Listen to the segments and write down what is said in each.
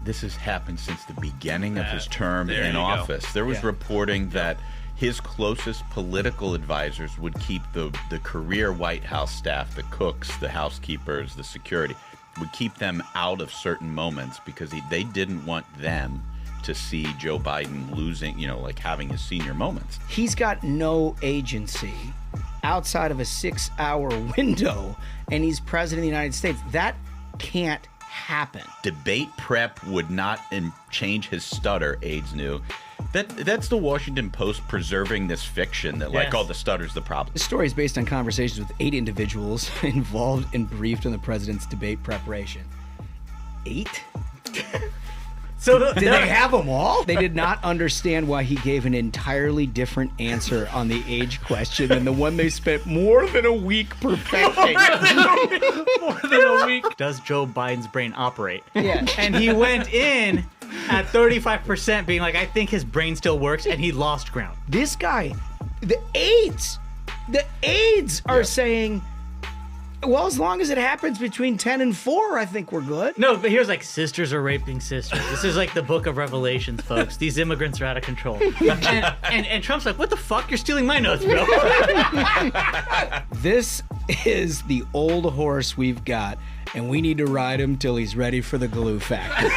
this has happened since the beginning of his term in office. There was reporting that his closest political advisors would keep the career White House staff, the cooks, the housekeepers, the security, would keep them out of certain moments because they didn't want them to see Joe Biden losing, like having his senior moments. He's got no agency outside of a 6-hour window, and he's president of the United States. That can't happen. Debate prep would not change his stutter, Aides knew. That's the Washington Post preserving this fiction that, the stutter's the problem. The story is based on conversations with 8 individuals involved and briefed on the president's debate preparation. 8? So did they have them all? They did not understand why he gave an entirely different answer on the age question than the one they spent more than a week perfecting. More than a week. Does Joe Biden's brain operate? Yeah. And he went in at 35% being like, I think his brain still works, and he lost ground. This guy, the aides are saying, well, as long as it happens between 10 and 4, I think we're good. No, but here's sisters are raping sisters. This is like the book of Revelations, folks. These immigrants are out of control. And Trump's like, what the fuck? You're stealing my notes, bro. This is the old horse we've got, and we need to ride him till he's ready for the glue factory.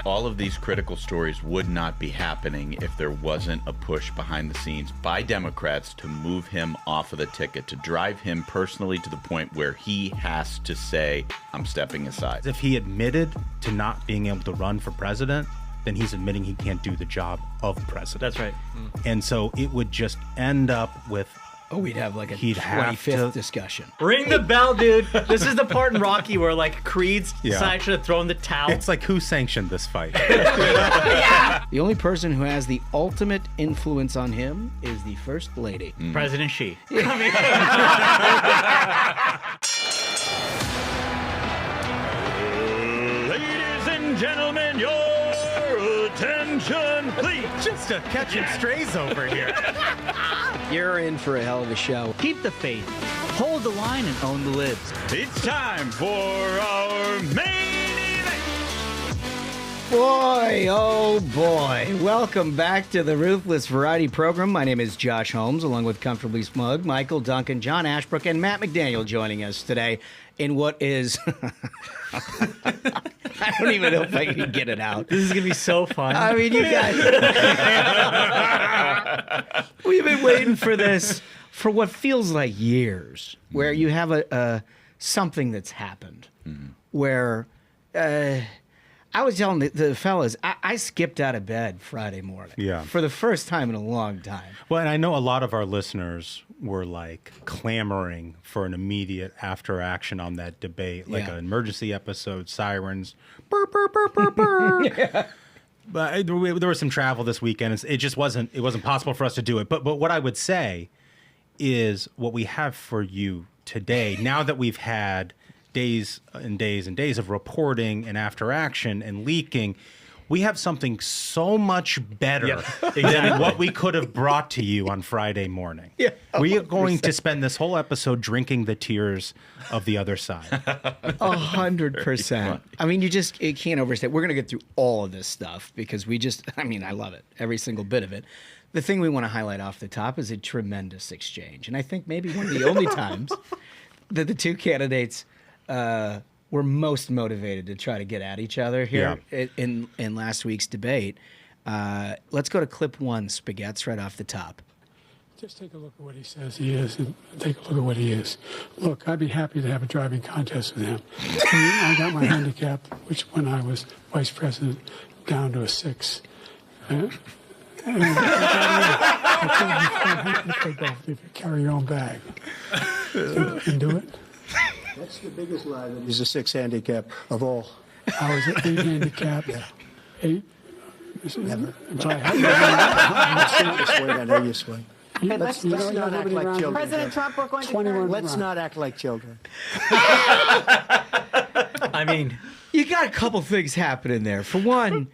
All of these critical stories would not be happening if there wasn't a push behind the scenes by Democrats to move him off of the ticket, to drive him personally to the point where he has to say, I'm stepping aside. If he admitted to not being able to run for president, then he's admitting he can't do the job of president. That's right. And so it would just end up with... Oh, we'd have like a 25th discussion. Ring the bell, dude. This is the part in Rocky where Creed's side should have thrown the towel. It's like, who sanctioned this fight? The only person who has the ultimate influence on him is the First Lady. President Xi. Ladies and gentlemen, your attention, please. Just a catching strays over here. You're in for a hell of a show. Keep the faith, hold the line, and own the libs. It's time for our main event. Boy, oh boy. Welcome back to the Ruthless Variety Program. My name is Josh Holmes, along with Comfortably Smug, Michael Duncan, John Ashbrook, and Matt McDaniel joining us today in what is... I don't even know if I can get it out. This is going to be so fun. I mean, you guys... We've been waiting for this for what feels like years, where you have a something that's happened, where... I was telling the fellas, I skipped out of bed Friday morning. Yeah. For the first time in a long time. Well, and I know a lot of our listeners were clamoring for an immediate after action on that debate, like an emergency episode, sirens, burr, burr, burr, burr, burr. Yeah. But there was some travel this weekend. It just wasn't possible for us to do it. But what I would say is what we have for you today, now that we've had days and days and days of reporting and after action and leaking, we have something so much better than what we could have brought to you on Friday morning. Yeah, we are going to spend this whole episode drinking the tears of the other side. 100%. I mean, you can't overstate. We're going to get through all of this stuff because I love it, every single bit of it. The thing we want to highlight off the top is a tremendous exchange. And I think maybe one of the only times that the two candidates were most motivated to try to get at each other here in last week's debate. Let's go to clip 1, Spaghetti's right off the top. Just take a look at what he says he is and take a look at what he is. Look, I'd be happy to have a driving contest with him. I got my handicap, which when I was vice president, down to a 6. I told you, I'm happy to play golf if you carry your own bag. You can do it. That's the biggest lie that he's a 6 handicap of all. I was at 8 handicap. Yeah. 8. Never. I swing. I know you swing. Let's not act like children. President Trump, we're going to 21. Let's not act like children. I mean, you got a couple things happening there. For one,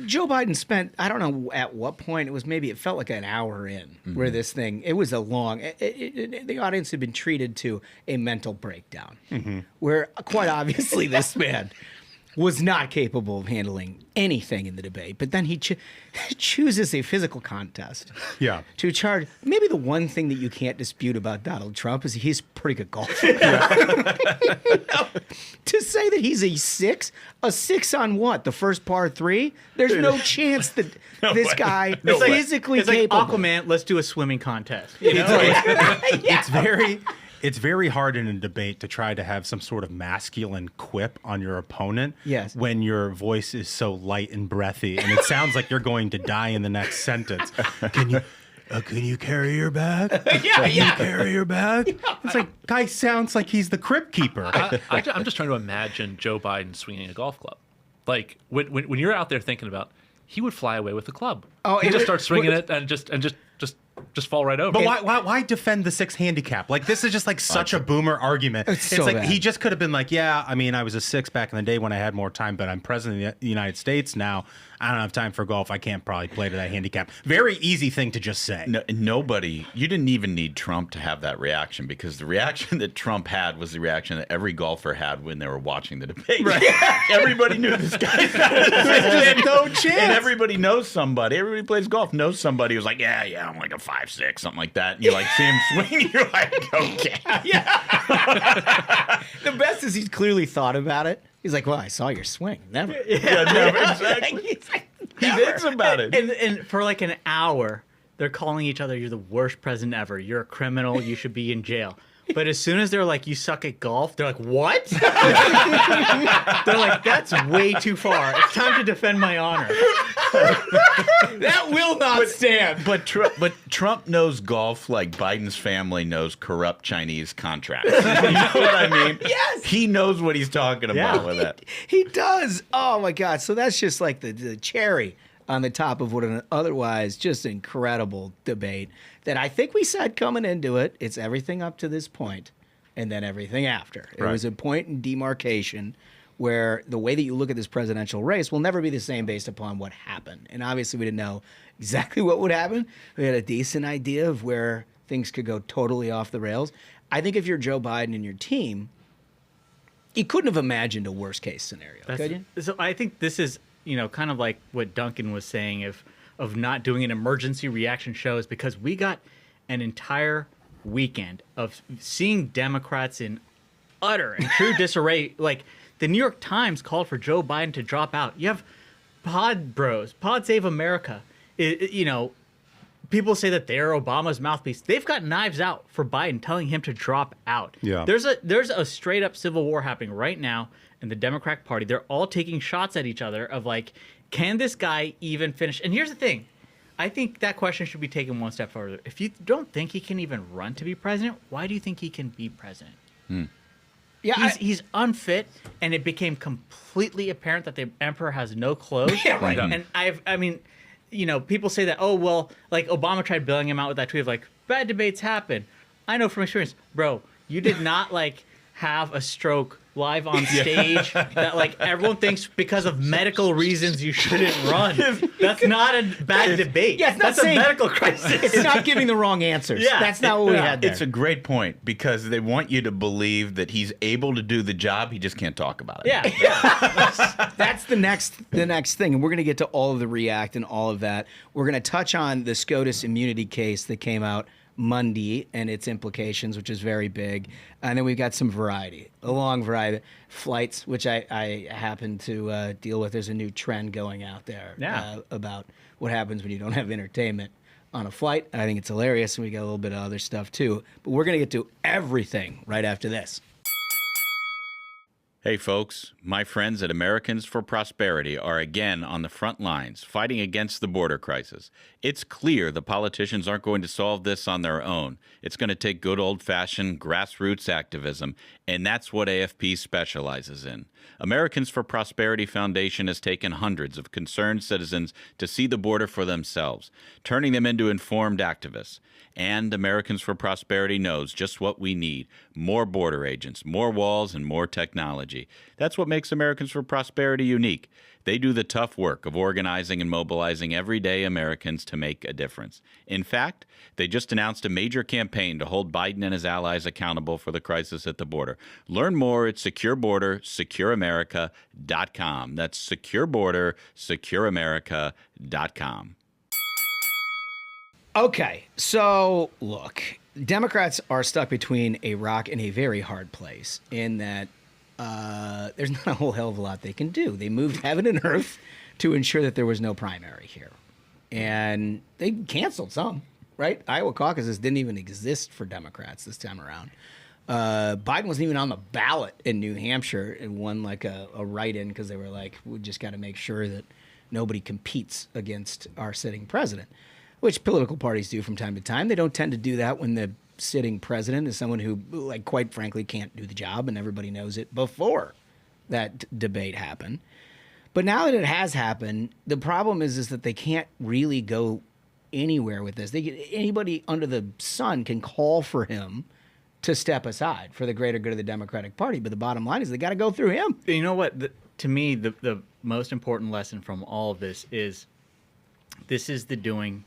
Joe Biden spent, I don't know at what point, it felt like an hour in where this thing, it was a long, the audience had been treated to a mental breakdown where quite obviously this man was not capable of handling anything in the debate, but then he chooses a physical contest. Yeah. To charge. Maybe the one thing that you can't dispute about Donald Trump is he's a pretty good golfer. To say that he's a six on what? The first par 3? There's no chance that this guy is physically it's like capable. Aquaman, let's do a swimming contest. You know? It's very hard in a debate to try to have some sort of masculine quip on your opponent Yes. when your voice is so light and breathy and it sounds like you're going to die in the next sentence. Can you carry your bag? Can you carry your bag? It's like, guy sounds like he's the crypt keeper. I'm just trying to imagine Joe Biden swinging a golf club. Like when you're out there thinking about, he would fly away with the club. Oh, he it just would- starts swinging it and just fall right over. But why defend the 6 handicap? Like, this is just like such a boomer argument. It's so like bad. he just could have been like, yeah, I mean, I was a 6 back in the day when I had more time, but I'm president of the United States now. I don't have time for golf. I can't probably play to that handicap. Very easy thing to just say. No, nobody, you didn't even need Trump to have that reaction, because the reaction that Trump had was the reaction that every golfer had when they were watching the debate. Right. Everybody knew this guy's not a no chance. And everybody knows somebody. Everybody plays golf knows somebody who's like, yeah, I'm like a 5'6", something like that. And you like see him swing, you're like, okay. The best is he's clearly thought about it. He's like, well, I saw your swing. Never. Yeah, never, exactly. He's like, He thinks about it. And for like an hour, they're calling each other, you're the worst president ever. You're a criminal. You should be in jail. But as soon as they're like, you suck at golf, they're like, what? They're like, that's way too far. It's time to defend my honor. that will not stand. But Trump knows golf like Biden's family knows corrupt Chinese contracts. You know what I mean? Yes. He knows what he's talking about with that. He does. Oh my God. So that's just like the cherry on the top of what an otherwise just incredible debate that I think we said coming into it. It's everything up to this point and then everything after. It was a point in demarcation where the way that you look at this presidential race will never be the same based upon what happened. And obviously we didn't know exactly what would happen. We had a decent idea of where things could go totally off the rails. I think if you're Joe Biden and your team, you couldn't have imagined a worst case scenario, could you? So I think this is, kind of like what Duncan was saying of not doing an emergency reaction show, is because we got an entire weekend of seeing Democrats in utter and true disarray. Like, the New York Times called for Joe Biden to drop out. You have Pod Bros, Pod Save America. People say that they're Obama's mouthpiece. They've got knives out for Biden, telling him to drop out. Yeah. There's a straight up civil war happening right now in the Democratic Party. They're all taking shots at each other of like, can this guy even finish? And here's the thing. I think that question should be taken one step further. If you don't think he can even run to be president, why do you think he can be president? Yeah, He's unfit, and it became completely apparent that the emperor has no clothes. right. And people say that, oh, well, like Obama tried bailing him out with that tweet of like, bad debates happen. I know from experience, bro, you did not like have a stroke live on stage that like everyone thinks because of medical reasons you shouldn't run. That's not a bad debate. Yeah, it's not that's a saying- medical crisis. It's not giving the wrong answers. Yeah. That's not what we had there. It's a great point, because they want you to believe that he's able to do the job. He just can't talk about it. Yeah. That's the next thing, and we're going to get to all of the react and all of that. We're going to touch on the SCOTUS immunity case that came out Monday and its implications, which is very big. And then we've got some variety, a long variety of flights, which I happen to deal with. There's a new trend going out there about what happens when you don't have entertainment on a flight. I think it's hilarious, and we got a little bit of other stuff too. But we're going to get to everything right after this. Hey folks, my friends at Americans for Prosperity are again on the front lines fighting against the border crisis. It's clear the politicians aren't going to solve this on their own. It's going to take good old-fashioned grassroots activism, and that's what AFP specializes in. Americans for Prosperity Foundation has taken hundreds of concerned citizens to see the border for themselves, turning them into informed activists. And Americans for Prosperity knows just what we need: more border agents, more walls, and more technology. strategy. That's what makes Americans for Prosperity unique. They do the tough work of organizing and mobilizing everyday Americans to make a difference. In fact, they just announced a major campaign to hold Biden and his allies accountable for the crisis at the border. Learn more at securebordersecureamerica.com. That's securebordersecureamerica.com. Okay, so look, Democrats are stuck between a rock and a very hard place in that there's not a whole hell of a lot they can do. They moved heaven and earth to ensure that there was no primary here. And they canceled some, right? Iowa caucuses didn't even exist for Democrats this time around. Biden wasn't even on the ballot in New Hampshire and won like a write-in because they were like, we just got to make sure that nobody competes against our sitting president, which political parties do from time to time. They don't tend to do that when the sitting president is someone who, like, quite frankly, can't do the job, and everybody knows it before that debate happened. But now that it has happened, the problem is that they can't really go anywhere with this. Anybody under the sun can call for him to step aside for the greater good of the Democratic Party, but the bottom line is they got to go through him. You know what? To me, the most important lesson from all of this is the doing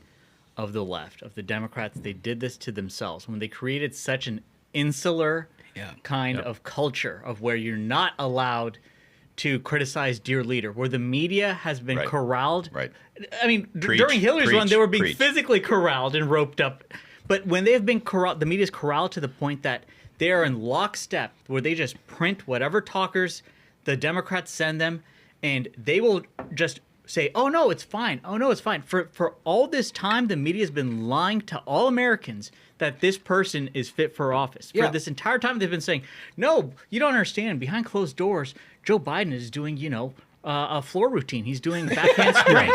of the left, of the Democrats. They did this to themselves when they created such an insular kind of culture of where you're not allowed to criticize dear leader, where the media has been corralled. Right. I mean, during Hillary's run, they were being physically corralled and roped up. But when they've been corralled, the media's corralled to the point that they are in lockstep, where they just print whatever talkers the Democrats send them, and they will just say, oh, no, it's fine. Oh, no, it's fine. For all this time, the media has been lying to all Americans that this person is fit for office. For this entire time, they've been saying, no, you don't understand. Behind closed doors, Joe Biden is doing, a floor routine. He's doing backhand spring,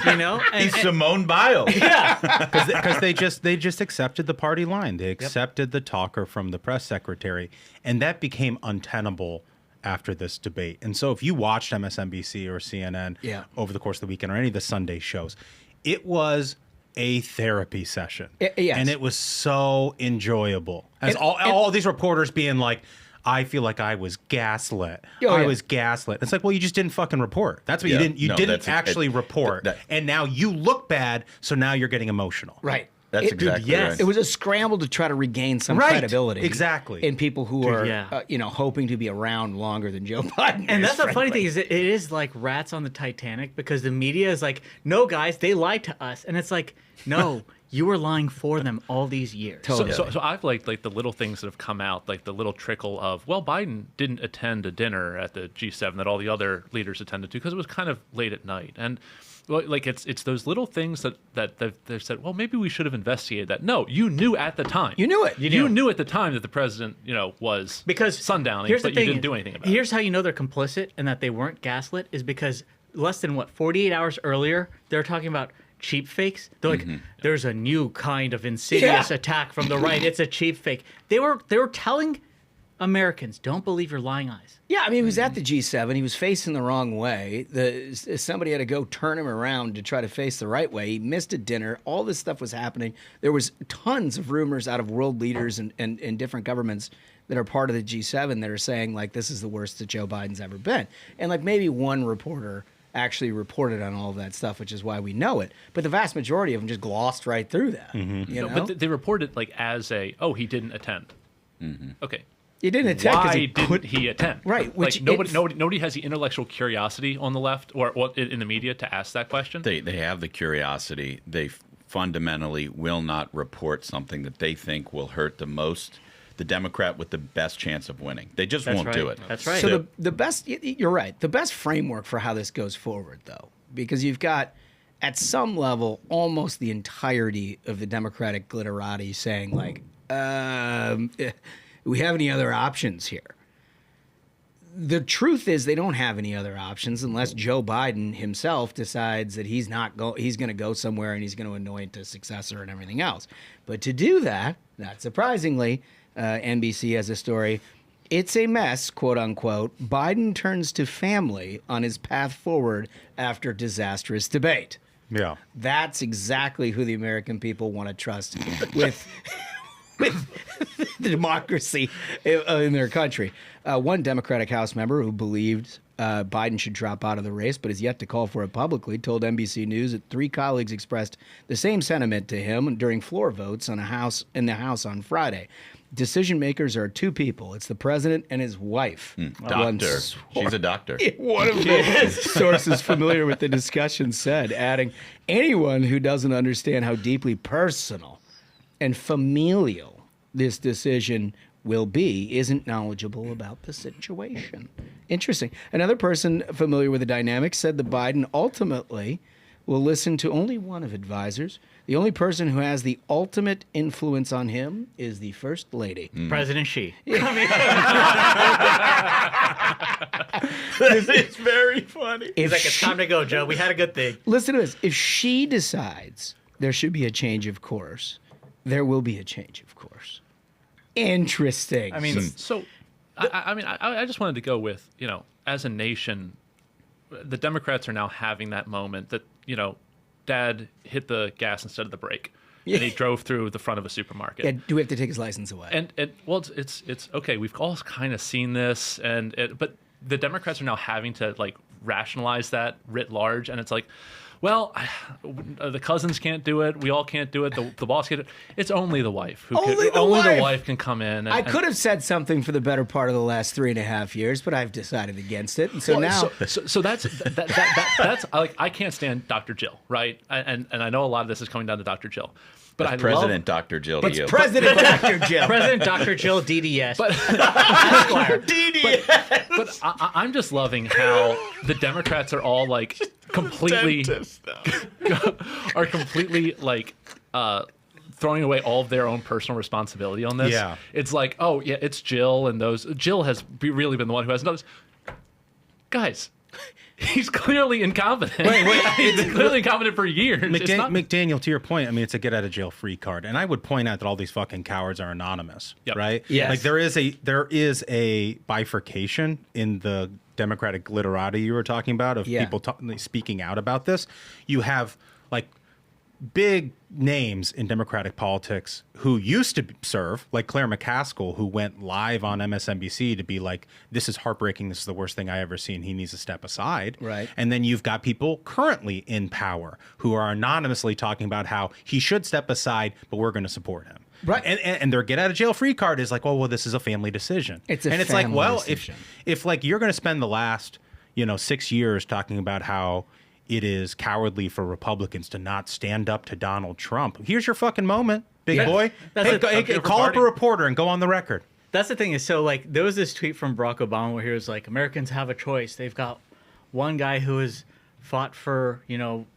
And, he's Simone Biles. Yeah. Because they just accepted the party line. They accepted the talker from the press secretary, and that became untenable after this debate. And so if you watched MSNBC or CNN over the course of the weekend or any of the Sunday shows, it was a therapy session. Yes. And it was so enjoyable. As all these reporters being like, I feel like I was gaslit. I was gaslit. It's like, well, you just didn't fucking report. That's what you didn't. You didn't actually report. And now you look bad, so now you're getting emotional. Right. That's exactly right. It was a scramble to try to regain some credibility. Exactly. In people who are, hoping to be around longer than Joe Biden. And that's the funny thing is it is like rats on the Titanic, because the media is like, no, guys, they lied to us. And it's like, no, you were lying for them all these years. Totally. So I've like the little things that have come out, like the little trickle of, well, Biden didn't attend a dinner at the G7 that all the other leaders attended to because it was kind of late at night. And like it's those little things that they've said, well, maybe we should have investigated that. No, you knew at the time. You knew it. You knew at the time that the president, was sundowning, but you didn't do anything about it. Here's how you know they're complicit and that they weren't gaslit is because less than 48 hours earlier, they're talking about cheap fakes. They're like, there's a new kind of insidious attack from the right. It's a cheap fake. They were telling Americans, don't believe your lying eyes. Yeah, I mean, he was at the G7. He was facing the wrong way. Somebody had to go turn him around to try to face the right way. He missed a dinner. All this stuff was happening. There was tons of rumors out of world leaders and different governments that are part of the G7 that are saying, like, this is the worst that Joe Biden's ever been. And, like, maybe one reporter actually reported on all of that stuff, which is why we know it. But the vast majority of them just glossed right through that. But they reported like as he didn't attend. Okay. He didn't attend. Why didn't he attend? Right. Which nobody has the intellectual curiosity on the left or in the media to ask that question. They have the curiosity. They fundamentally will not report something that they think will hurt the most the Democrat with the best chance of winning. They just won't do it. That's right. So the best, you're right. The best framework for how this goes forward, though, because you've got at some level almost the entirety of the Democratic glitterati saying like, we have any other options here? The truth is they don't have any other options unless Joe Biden himself decides that he's going to go somewhere and he's going to anoint a successor and everything else. But to do that, not surprisingly, NBC has a story. It's a mess, quote unquote. Biden turns to family on his path forward after disastrous debate. Yeah. That's exactly who the American people want to trust with the democracy in their country. One Democratic House member who believed Biden should drop out of the race, but has yet to call for it publicly, told NBC News that 3 colleagues expressed the same sentiment to him during floor votes in the House on Friday. Decision makers are 2 people. It's the president and his wife. Doctor. She's a doctor. One of the sources familiar with the discussion said, adding, anyone who doesn't understand how deeply personal and familial this decision will be isn't knowledgeable about the situation. Interesting. Another person familiar with the dynamics said that Biden ultimately will listen to only one of advisors. The only person who has the ultimate influence on him is the First Lady. President Xi. This is very funny. He's like, it's time to go, Joe. We had a good thing. Listen to this. If she decides there should be a change of course, there will be a change of course. Interesting. I mean, So, I just wanted to go with, as a nation, the Democrats are now having that moment that, Dad hit the gas instead of the brake, and he drove through the front of a supermarket. yeah, do we have to take his license away? And well, it's okay. We've all kind of seen this, but the Democrats are now having to rationalize that writ large, and it's like, well, the cousins can't do it. We all can't do it. The boss can't do it. It's only the wife who Only the wife can come in. I could have said something for the better part of the last 3.5 years, but I've decided against it. And so now, so that's like, I can't stand Dr. Jill, right? And I know a lot of this is coming down to Dr. Jill, but I President Dr. Jill to you. President Dr. Jill. President Dr. Jill DDS. But I'm just loving how the Democrats are all completely throwing away all of their own personal responsibility on this. Yeah. It's like, oh yeah, it's Jill and Jill has really been the one who has done this. Guys, he's clearly incompetent. He's been clearly incompetent for years. McDaniel, to your point, I mean, it's a get out of jail free card, and I would point out that all these fucking cowards are anonymous, right? Yes. Like there is a bifurcation in the Democratic glitterati you were talking about of people speaking out about this. You have big names in Democratic politics who used to serve, like Claire McCaskill, who went live on MSNBC to be like, this is heartbreaking. This is the worst thing I ever seen. He needs to step aside. Right. And then you've got people currently in power who are anonymously talking about how he should step aside, but we're going to support him. Right. And their get out of jail free card is like, well, this is a family decision. It's a and it's family like, well, decision. if you're going to spend the last, 6 years talking about how it is cowardly for Republicans to not stand up to Donald Trump. Here's your fucking moment, big boy. Call up a reporter and go on the record. That's the thing is, so there was this tweet from Barack Obama where he was like, Americans have a choice. They've got one guy who has fought for,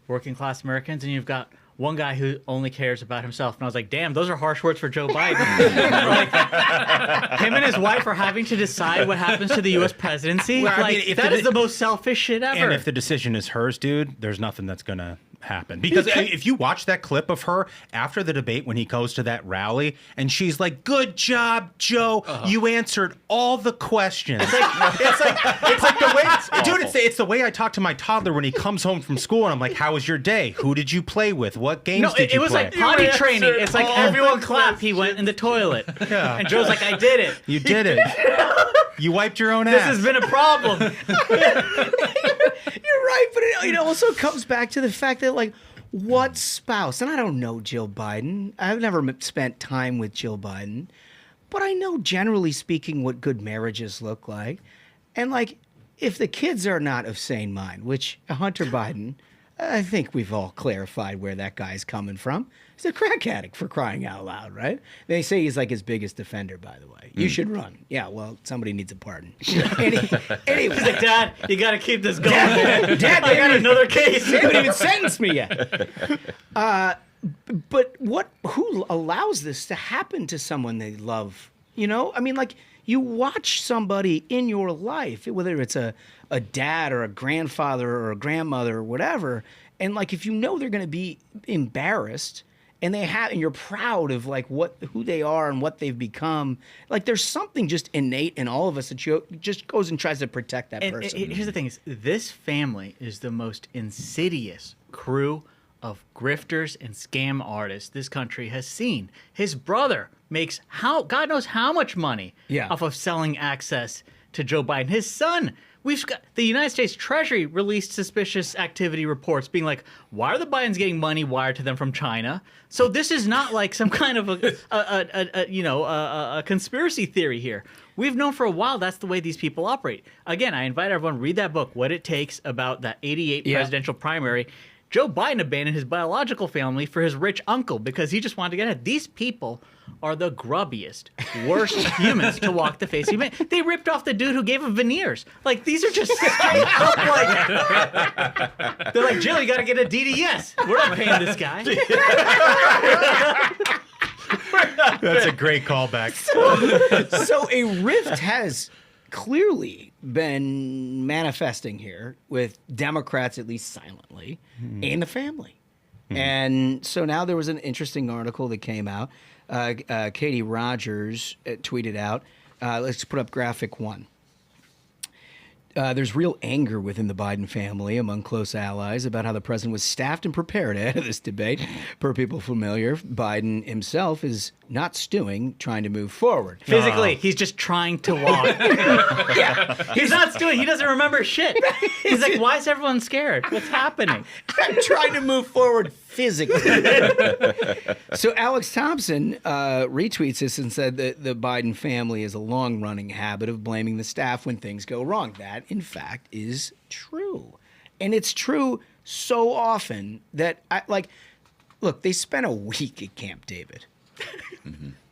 working class Americans, and you've got one guy who only cares about himself. And I was like, damn, those are harsh words for Joe Biden. Him and his wife are having to decide what happens to the U.S. presidency. Well, I mean, that is the most selfish shit ever. And if the decision is hers, dude, there's nothing that's going to happen. Because if you watch that clip of her after the debate when he goes to that rally and she's like, good job, Joe. You answered all the questions. It's like the way, dude, it's the way I talk to my toddler when he comes home from school and I'm like, how was your day? Who did you play with? What games did you play? It was like potty training. It's like everyone clap. He went in the toilet. Yeah. And Joe's like, I did it. You did it. You wiped your own ass. This has been a problem. You're right, but it also comes back to the fact that, what spouse, and I don't know Jill Biden, I've never spent time with Jill Biden, but I know, generally speaking, what good marriages look like. And, if the kids are not of sane mind, which Hunter Biden, I think we've all clarified where that guy's coming from. He's a crack addict, for crying out loud, right? They say he's his biggest defender, by the way. You should run. Yeah, well, somebody needs a pardon. Anyway, he's like, Dad, you got to keep this going. Dad, I got another case. They haven't even sentenced me yet. But who allows this to happen to someone they love? You watch somebody in your life, whether it's a dad or a grandfather or a grandmother or whatever, and if you know they're going to be embarrassed, and you're proud of who they are and what they've become, there's something just innate in all of us that just goes and tries to protect that person. Here's the thing: is this family is the most insidious crew of grifters and scam artists this country has seen. His brother makes God knows how much money off of selling access to Joe Biden. His son, we've got the United States Treasury released suspicious activity reports being like, why are the Bidens getting money wired to them from China? So this is not like some kind of a conspiracy theory here. We've known for a while that's the way these people operate. Again, I invite everyone to read that book, What It Takes, about that 88 presidential primary. Joe Biden abandoned his biological family for his rich uncle because he just wanted to get ahead. These people are the grubbiest, worst humans to walk the face of humanity. They ripped off the dude who gave him veneers. Like, these are just straight up like... They're like, Jill, you got to get a DDS. We're not paying this guy. That's a great callback. So a rift has clearly been manifesting here with Democrats, at least silently, in the family. And so now there was an interesting article that came out. Katie Rogers tweeted out, let's put up graphic 1. There's real anger within the Biden family among close allies about how the president was staffed and prepared ahead of this debate. Per people familiar, Biden himself is not stewing, trying to move forward. Physically, he's just trying to walk. He's not stewing. He doesn't remember shit. He's like, why is everyone scared? What's happening? I'm trying to move forward physically. So Alex Thompson retweets this and said that the Biden family has a long-running habit of blaming the staff when things go wrong. That, in fact, is true. And it's true so often that, look, they spent a week at Camp David.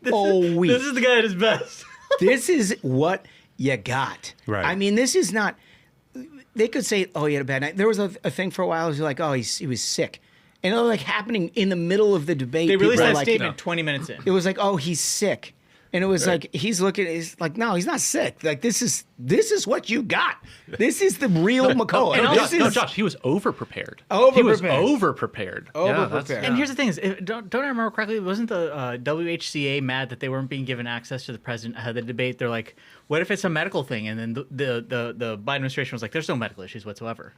This is the guy at his best. This is what you got. Right. I mean, this is not... They could say, oh, he had a bad night. There was a thing for a while. It was like, oh, he was sick. And it was like happening in the middle of the debate. They released that like, statement 20 minutes in. It was like, oh, he's sick. And it was like, he's like, no, he's not sick. Like, this is what you got. This is the real McCullough. No, Josh, he was over-prepared. Over-prepared. He was over-prepared. Over-prepared. And here's the thing: don't I remember correctly? Wasn't the WHCA mad that they weren't being given access to the president ahead of the debate? They're like, "What if it's a medical thing?" And then the Biden administration was like, "There's no medical issues whatsoever."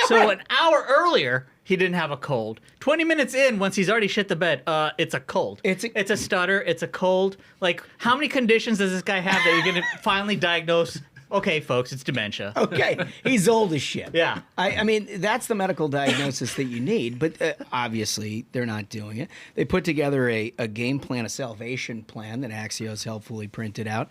So an hour earlier, he didn't have a cold. 20 minutes in, once he's already shit the bed, it's a cold. It's a stutter. It's a cold. Like, how many conditions does this guy have that you're going to finally diagnose? Okay, folks, it's dementia. Okay, he's old as shit. Yeah. I mean, that's the medical diagnosis that you need, but obviously they're not doing it. They put together a game plan, a salvation plan that Axios helpfully printed out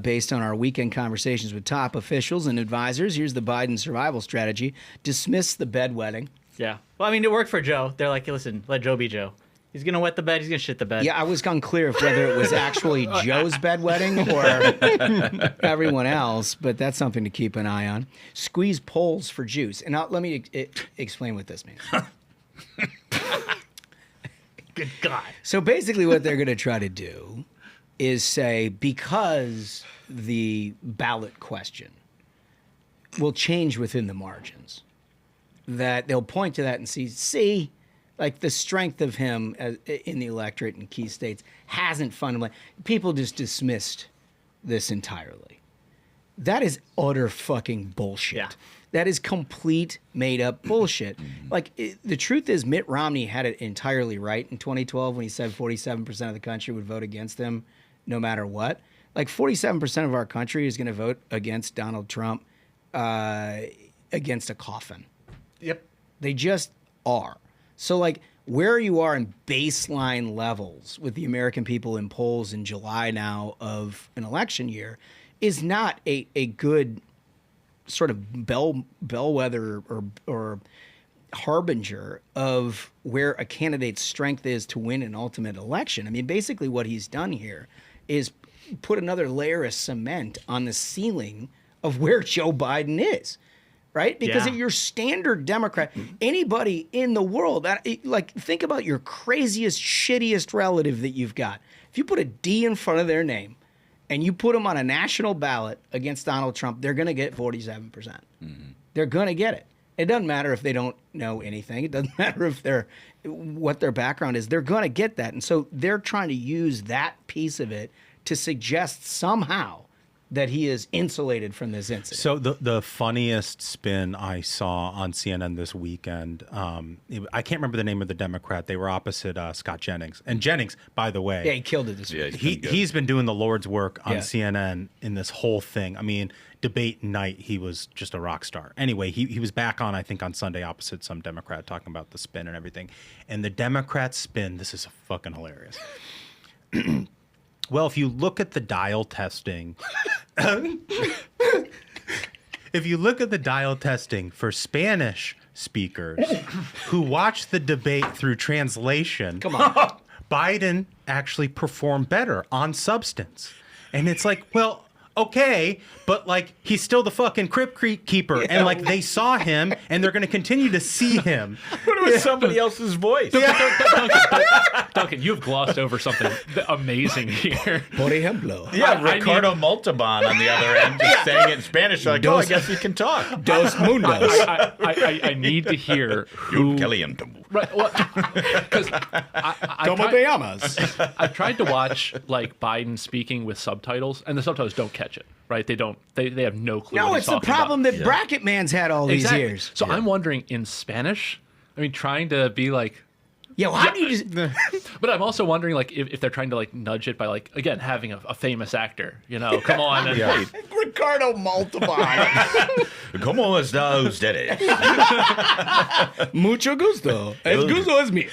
based on our weekend conversations with top officials and advisors. Here's the Biden survival strategy. Dismiss the bedwetting. Yeah. Well, I mean, it worked for Joe. They're like, hey, listen, let Joe be Joe. He's going to wet the bed. He's going to shit the bed. Yeah, I was unclear of whether it was actually Joe's bedwetting or everyone else, but that's something to keep an eye on. Squeeze polls for juice. And let me explain what this means. Good God. So basically what they're going to try to do is say, because the ballot question will change within the margins, that they'll point to that and see, like the strength of him in the electorate in key states hasn't fundamentally. People just dismissed this entirely. That is utter fucking bullshit. Yeah. That is complete made up bullshit. Like, the truth is, Mitt Romney had it entirely right in 2012 when he said 47% of the country would vote against him no matter what. Like, 47% of our country is going to vote against Donald Trump against a coffin. Yep. They just are. So, like, where you are in baseline levels with the American people in polls in July now of an election year is not a good sort of bellwether or harbinger of where a candidate's strength is to win an ultimate election. I mean, basically what he's done here is put another layer of cement on the ceiling of where Joe Biden is. Right? Because Yeah. if you're standard Democrat, anybody in the world, like, think about your craziest, shittiest relative that you've got. If you put a D in front of their name and you put them on a national ballot against Donald Trump, they're going to get 47%. They're going to get it. It doesn't matter if they don't know anything. It doesn't matter if what their background is. They're going to get that. And so they're trying to use that piece of it to suggest somehow that he is insulated from this incident. So the funniest spin I saw on CNN this weekend, I can't remember the name of the Democrat. They were opposite Scott Jennings. And Jennings, by the way, yeah, he killed it this week. he's been doing the Lord's work on Yeah. CNN in this whole thing. I mean, debate night, he was just a rock star. Anyway, he was back on, I think, on Sunday opposite some Democrat talking about the spin and everything. And the Democrat spin, this is fucking hilarious. Well, if you look at the dial testing, for Spanish speakers who watch the debate through translation, Come on. Biden actually performed better on substance. And it's like, well, okay, but like he's still the fucking crypt keeper, and like they saw him, and they're going to continue to see him. But it was somebody else's voice. Duncan, you've glossed over something amazing here. Por ejemplo. Yeah, Ricardo Montalban on the other end, just saying it in Spanish. Like, I guess he can talk. Dos mundos. I need to hear who. Right, because Como te llamas? I've tried to watch like Biden speaking with subtitles, and the subtitles don't catch it. Right? They don't. They have no clue. No, what it's he's the talking problem about. that Bracket Man's had all these Exactly. years. So I'm wondering in Spanish. I mean, trying to be like. Yeah, well, how do you just... But I'm also wondering, like, if they're trying to like nudge it by like again having a famous actor, you know, come on, and Ricardo Montalban. ¿Cómo está ustedes? Mucho gusto. El gusto es mío.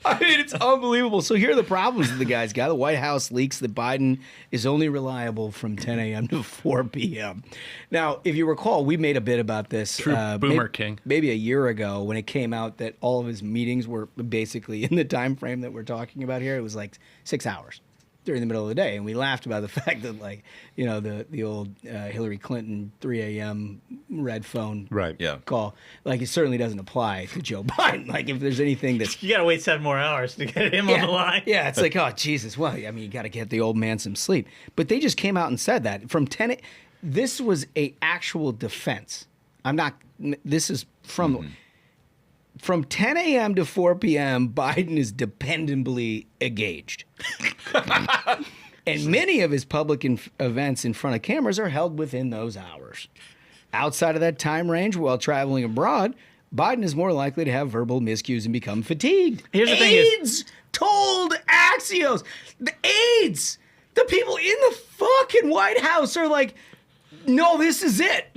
I mean, it's unbelievable. So here are the problems that the guy's got. The White House leaks that Biden is only reliable from 10 a.m. to 4 p.m. Now, if you recall, we made a bit about this. True boomer king. Maybe a year ago when it came out that all of his meetings were basically in the time frame that we're talking about here. It was like 6 hours during the middle of the day. And we laughed about the fact that, like, you know, the old Hillary Clinton 3 a.m. red phone call, like, it certainly doesn't apply to Joe Biden. Like, if there's anything that's... You got to wait 7 more hours to get him on the line. Yeah, it's like, oh, Jesus. Well, I mean, you got to get the old man some sleep. But they just came out and said that. From 10... This was a actual defense. I'm not... This is from... Mm-hmm. From 10 a.m. to 4 p.m., Biden is dependably engaged. And many of his public events in front of cameras are held within those hours. Outside of that time range, while traveling abroad, Biden is more likely to have verbal miscues and become fatigued. Here's the thing Aides told Axios. The aides, the people in the fucking White House are like, no, this is it.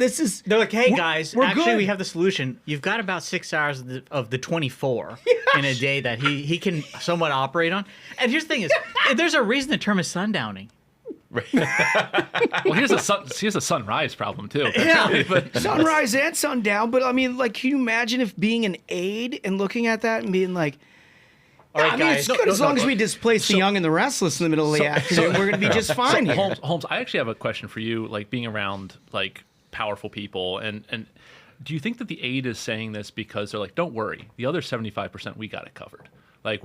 They're like, hey, guys, actually, good. we have the solution. You've got about 6 hours of the 24 in a day that he can somewhat operate on. And here's the thing is, there's a reason the term is sundowning. Well, here's a sunrise problem, too. Yeah, sunrise and sundown. But, I mean, like, can you imagine if being an aide and looking at that and being like, all right, I mean, guys. it's good as long as we displace the young and the restless in the middle of the afternoon. We're going to be just fine here. Holmes, I actually have a question for you, like being around like powerful people, and do you think that the aide is saying this because they're like, don't worry, the other 75% we got it covered. Like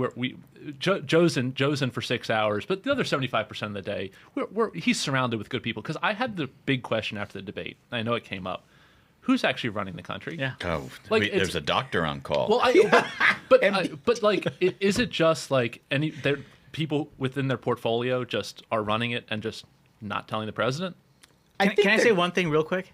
Joe's in for 6 hours, but the other 75% of the day, he's surrounded with good people. Because I had the big question after the debate. I know it came up. Who's actually running the country? Yeah. Oh, Like, there's a doctor on call. Well, but like, is it just like people within their portfolio just are running it and just not telling the president? Can I say one thing real quick?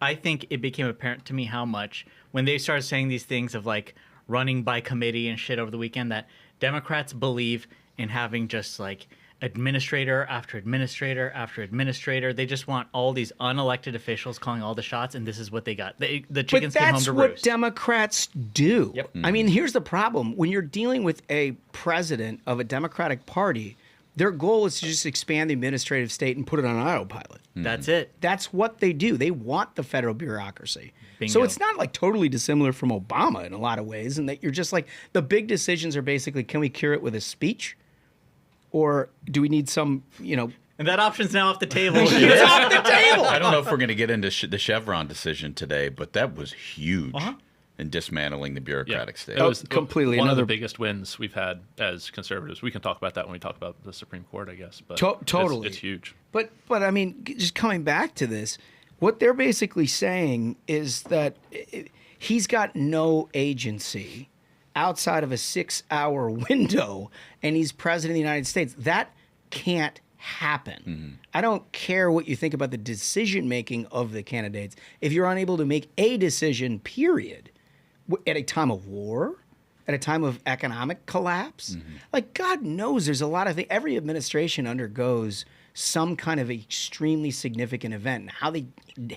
I think it became apparent to me how much when they started saying these things of like running by committee and shit over the weekend that Democrats believe in having just like administrator after administrator after administrator. They just want all these unelected officials calling all the shots, and this is what they got. The chickens came home to roost. But that's what Democrats do. Yep. I mean, here's the problem. When you're dealing with a president of a Democratic Party, their goal is to just expand the administrative state and put it on autopilot. That's it. That's what they do. They want the federal bureaucracy. Bingo. So it's not like totally dissimilar from Obama in a lot of ways, and that you're just like, the big decisions are basically, can we cure it with a speech? Or do we need some, And that option's now off the table. It's off the table. I don't know if we're going to get into the Chevron decision today, but that was huge in dismantling the bureaucratic state. It was completely one another of the biggest wins we've had as conservatives. We can talk about that when we talk about the Supreme Court, I guess. But totally, it's huge. But I mean, just coming back to this, what they're basically saying is that he's got no agency outside of a 6-hour window, and he's president of the United States. That can't happen. I don't care what you think about the decision making of the candidates. If you're unable to make a decision, period, at a time of war, at a time of economic collapse, like God knows there's a lot of things. Every administration undergoes some kind of extremely significant event. And how they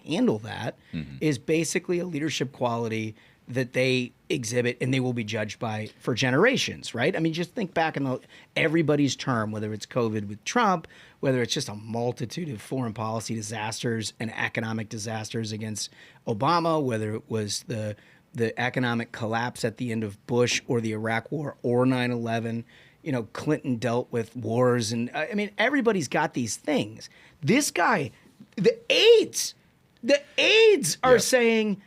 handle that is basically a leadership quality that they exhibit and they will be judged by for generations, right? I mean, just think back in everybody's term, whether it's COVID with Trump, whether it's just a multitude of foreign policy disasters and economic disasters against Obama, whether it was the economic collapse at the end of Bush or the Iraq War or 9/11. You know, Clinton dealt with wars. And I mean, everybody's got these things. This guy, the aides are saying,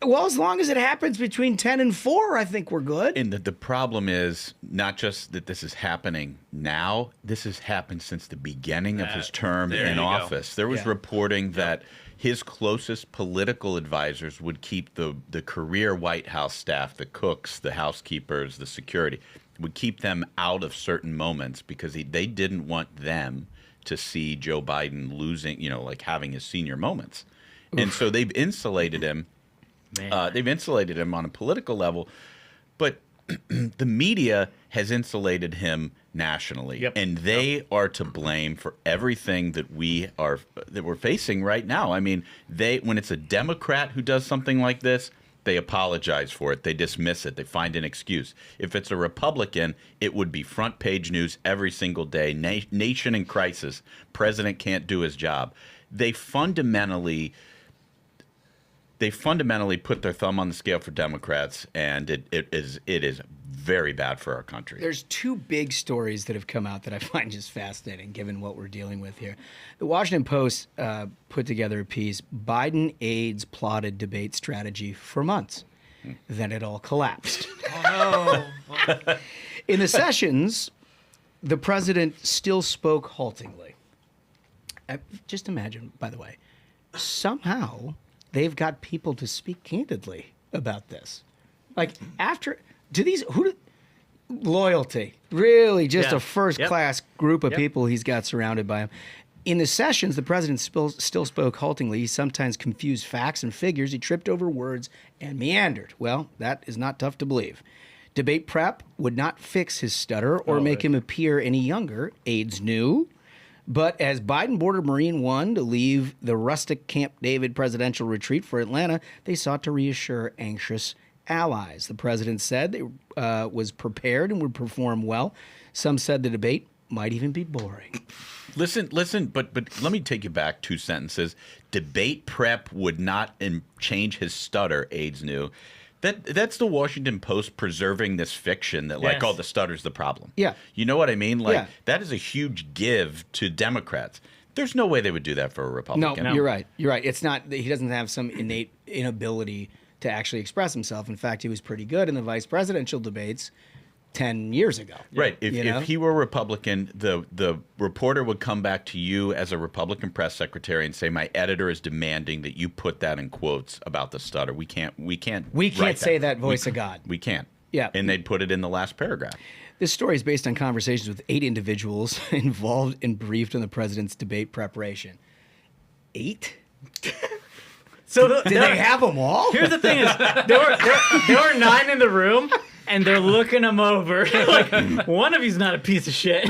well, as long as it happens between 10 and 4, I think we're good. And the problem is not just that this is happening now. This has happened since the beginning of his term in office. There was reporting that his closest political advisors would keep the career White House staff, the cooks, the housekeepers, the security, would keep them out of certain moments because they didn't want them to see Joe Biden losing, like having his senior moments. And so they've insulated him. They've insulated him on a political level, but the media has insulated him nationally, and they are to blame for everything that we're facing right now. I mean, when it's a Democrat who does something like this, they apologize for it. They dismiss it. They find an excuse. If it's a Republican, it would be front page news every single day. Nation in crisis. President can't do his job. They fundamentally put their thumb on the scale for Democrats, and it is very bad for our country. There's two big stories that have come out that I find just fascinating, given what we're dealing with here. The Washington Post put together a piece, Biden aides plotted debate strategy for months. Then it all collapsed. Oh, no. In the sessions, the president still spoke haltingly. Just imagine, by the way, somehow they've got people to speak candidly about this. Like loyalty, really just a first-class group of people he's got surrounded by him. In the sessions, the president still spoke haltingly. He sometimes confused facts and figures. He tripped over words and meandered. Well, that is not tough to believe. Debate prep would not fix his stutter or make him appear any younger. Aides knew. But as Biden boarded Marine One to leave the rustic Camp David presidential retreat for Atlanta, they sought to reassure anxious allies. The president said they was prepared and would perform well. Some said the debate might even be boring. Listen, but let me take you back 2 sentences. Debate prep would not change his stutter, aides knew. That's the Washington Post preserving this fiction that the stutter's the problem. Yeah. You know what I mean? That is a huge give to Democrats. There's no way they would do that for a Republican. No, you're right. You're right. It's not that he doesn't have some innate inability to actually express himself. In fact, he was pretty good in the vice presidential debates 10 years ago. Right. If he were a Republican, the reporter would come back to you as a Republican press secretary and say, my editor is demanding that you put that in quotes about the stutter. We can't say that voice of God. We can't. Yeah. And they'd put it in the last paragraph. This story is based on conversations with 8 individuals involved and briefed on the president's debate preparation. 8? So did they have them all? Here's the thing: there were 9 in the room, and they're looking him over. Like, one of you's not a piece of shit.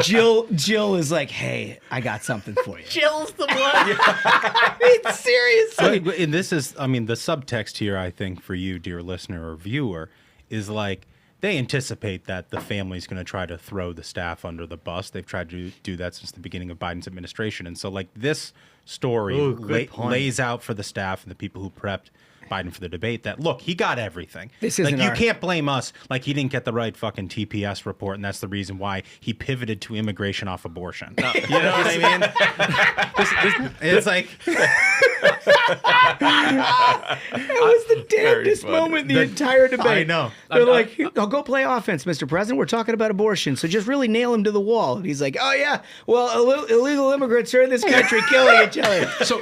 Jill is like, "Hey, I got something for you." Jill's the one. I mean, seriously. And this is, the subtext here, I think, for you, dear listener or viewer, is like they anticipate that the family's going to try to throw the staff under the bus. They've tried to do that since the beginning of Biden's administration, and so this story lays out for the staff and the people who prepped Biden for the debate that, look, he got everything. This isn't you can't blame us. He didn't get the right fucking TPS report, and that's the reason why he pivoted to immigration off abortion. No. You know what I mean? It's like it was the damnedest moment in the entire debate. I know. They're like, go play offense, Mr. President. We're talking about abortion, so just really nail him to the wall. And he's like, oh yeah, well, illegal immigrants are in this country killing each other. So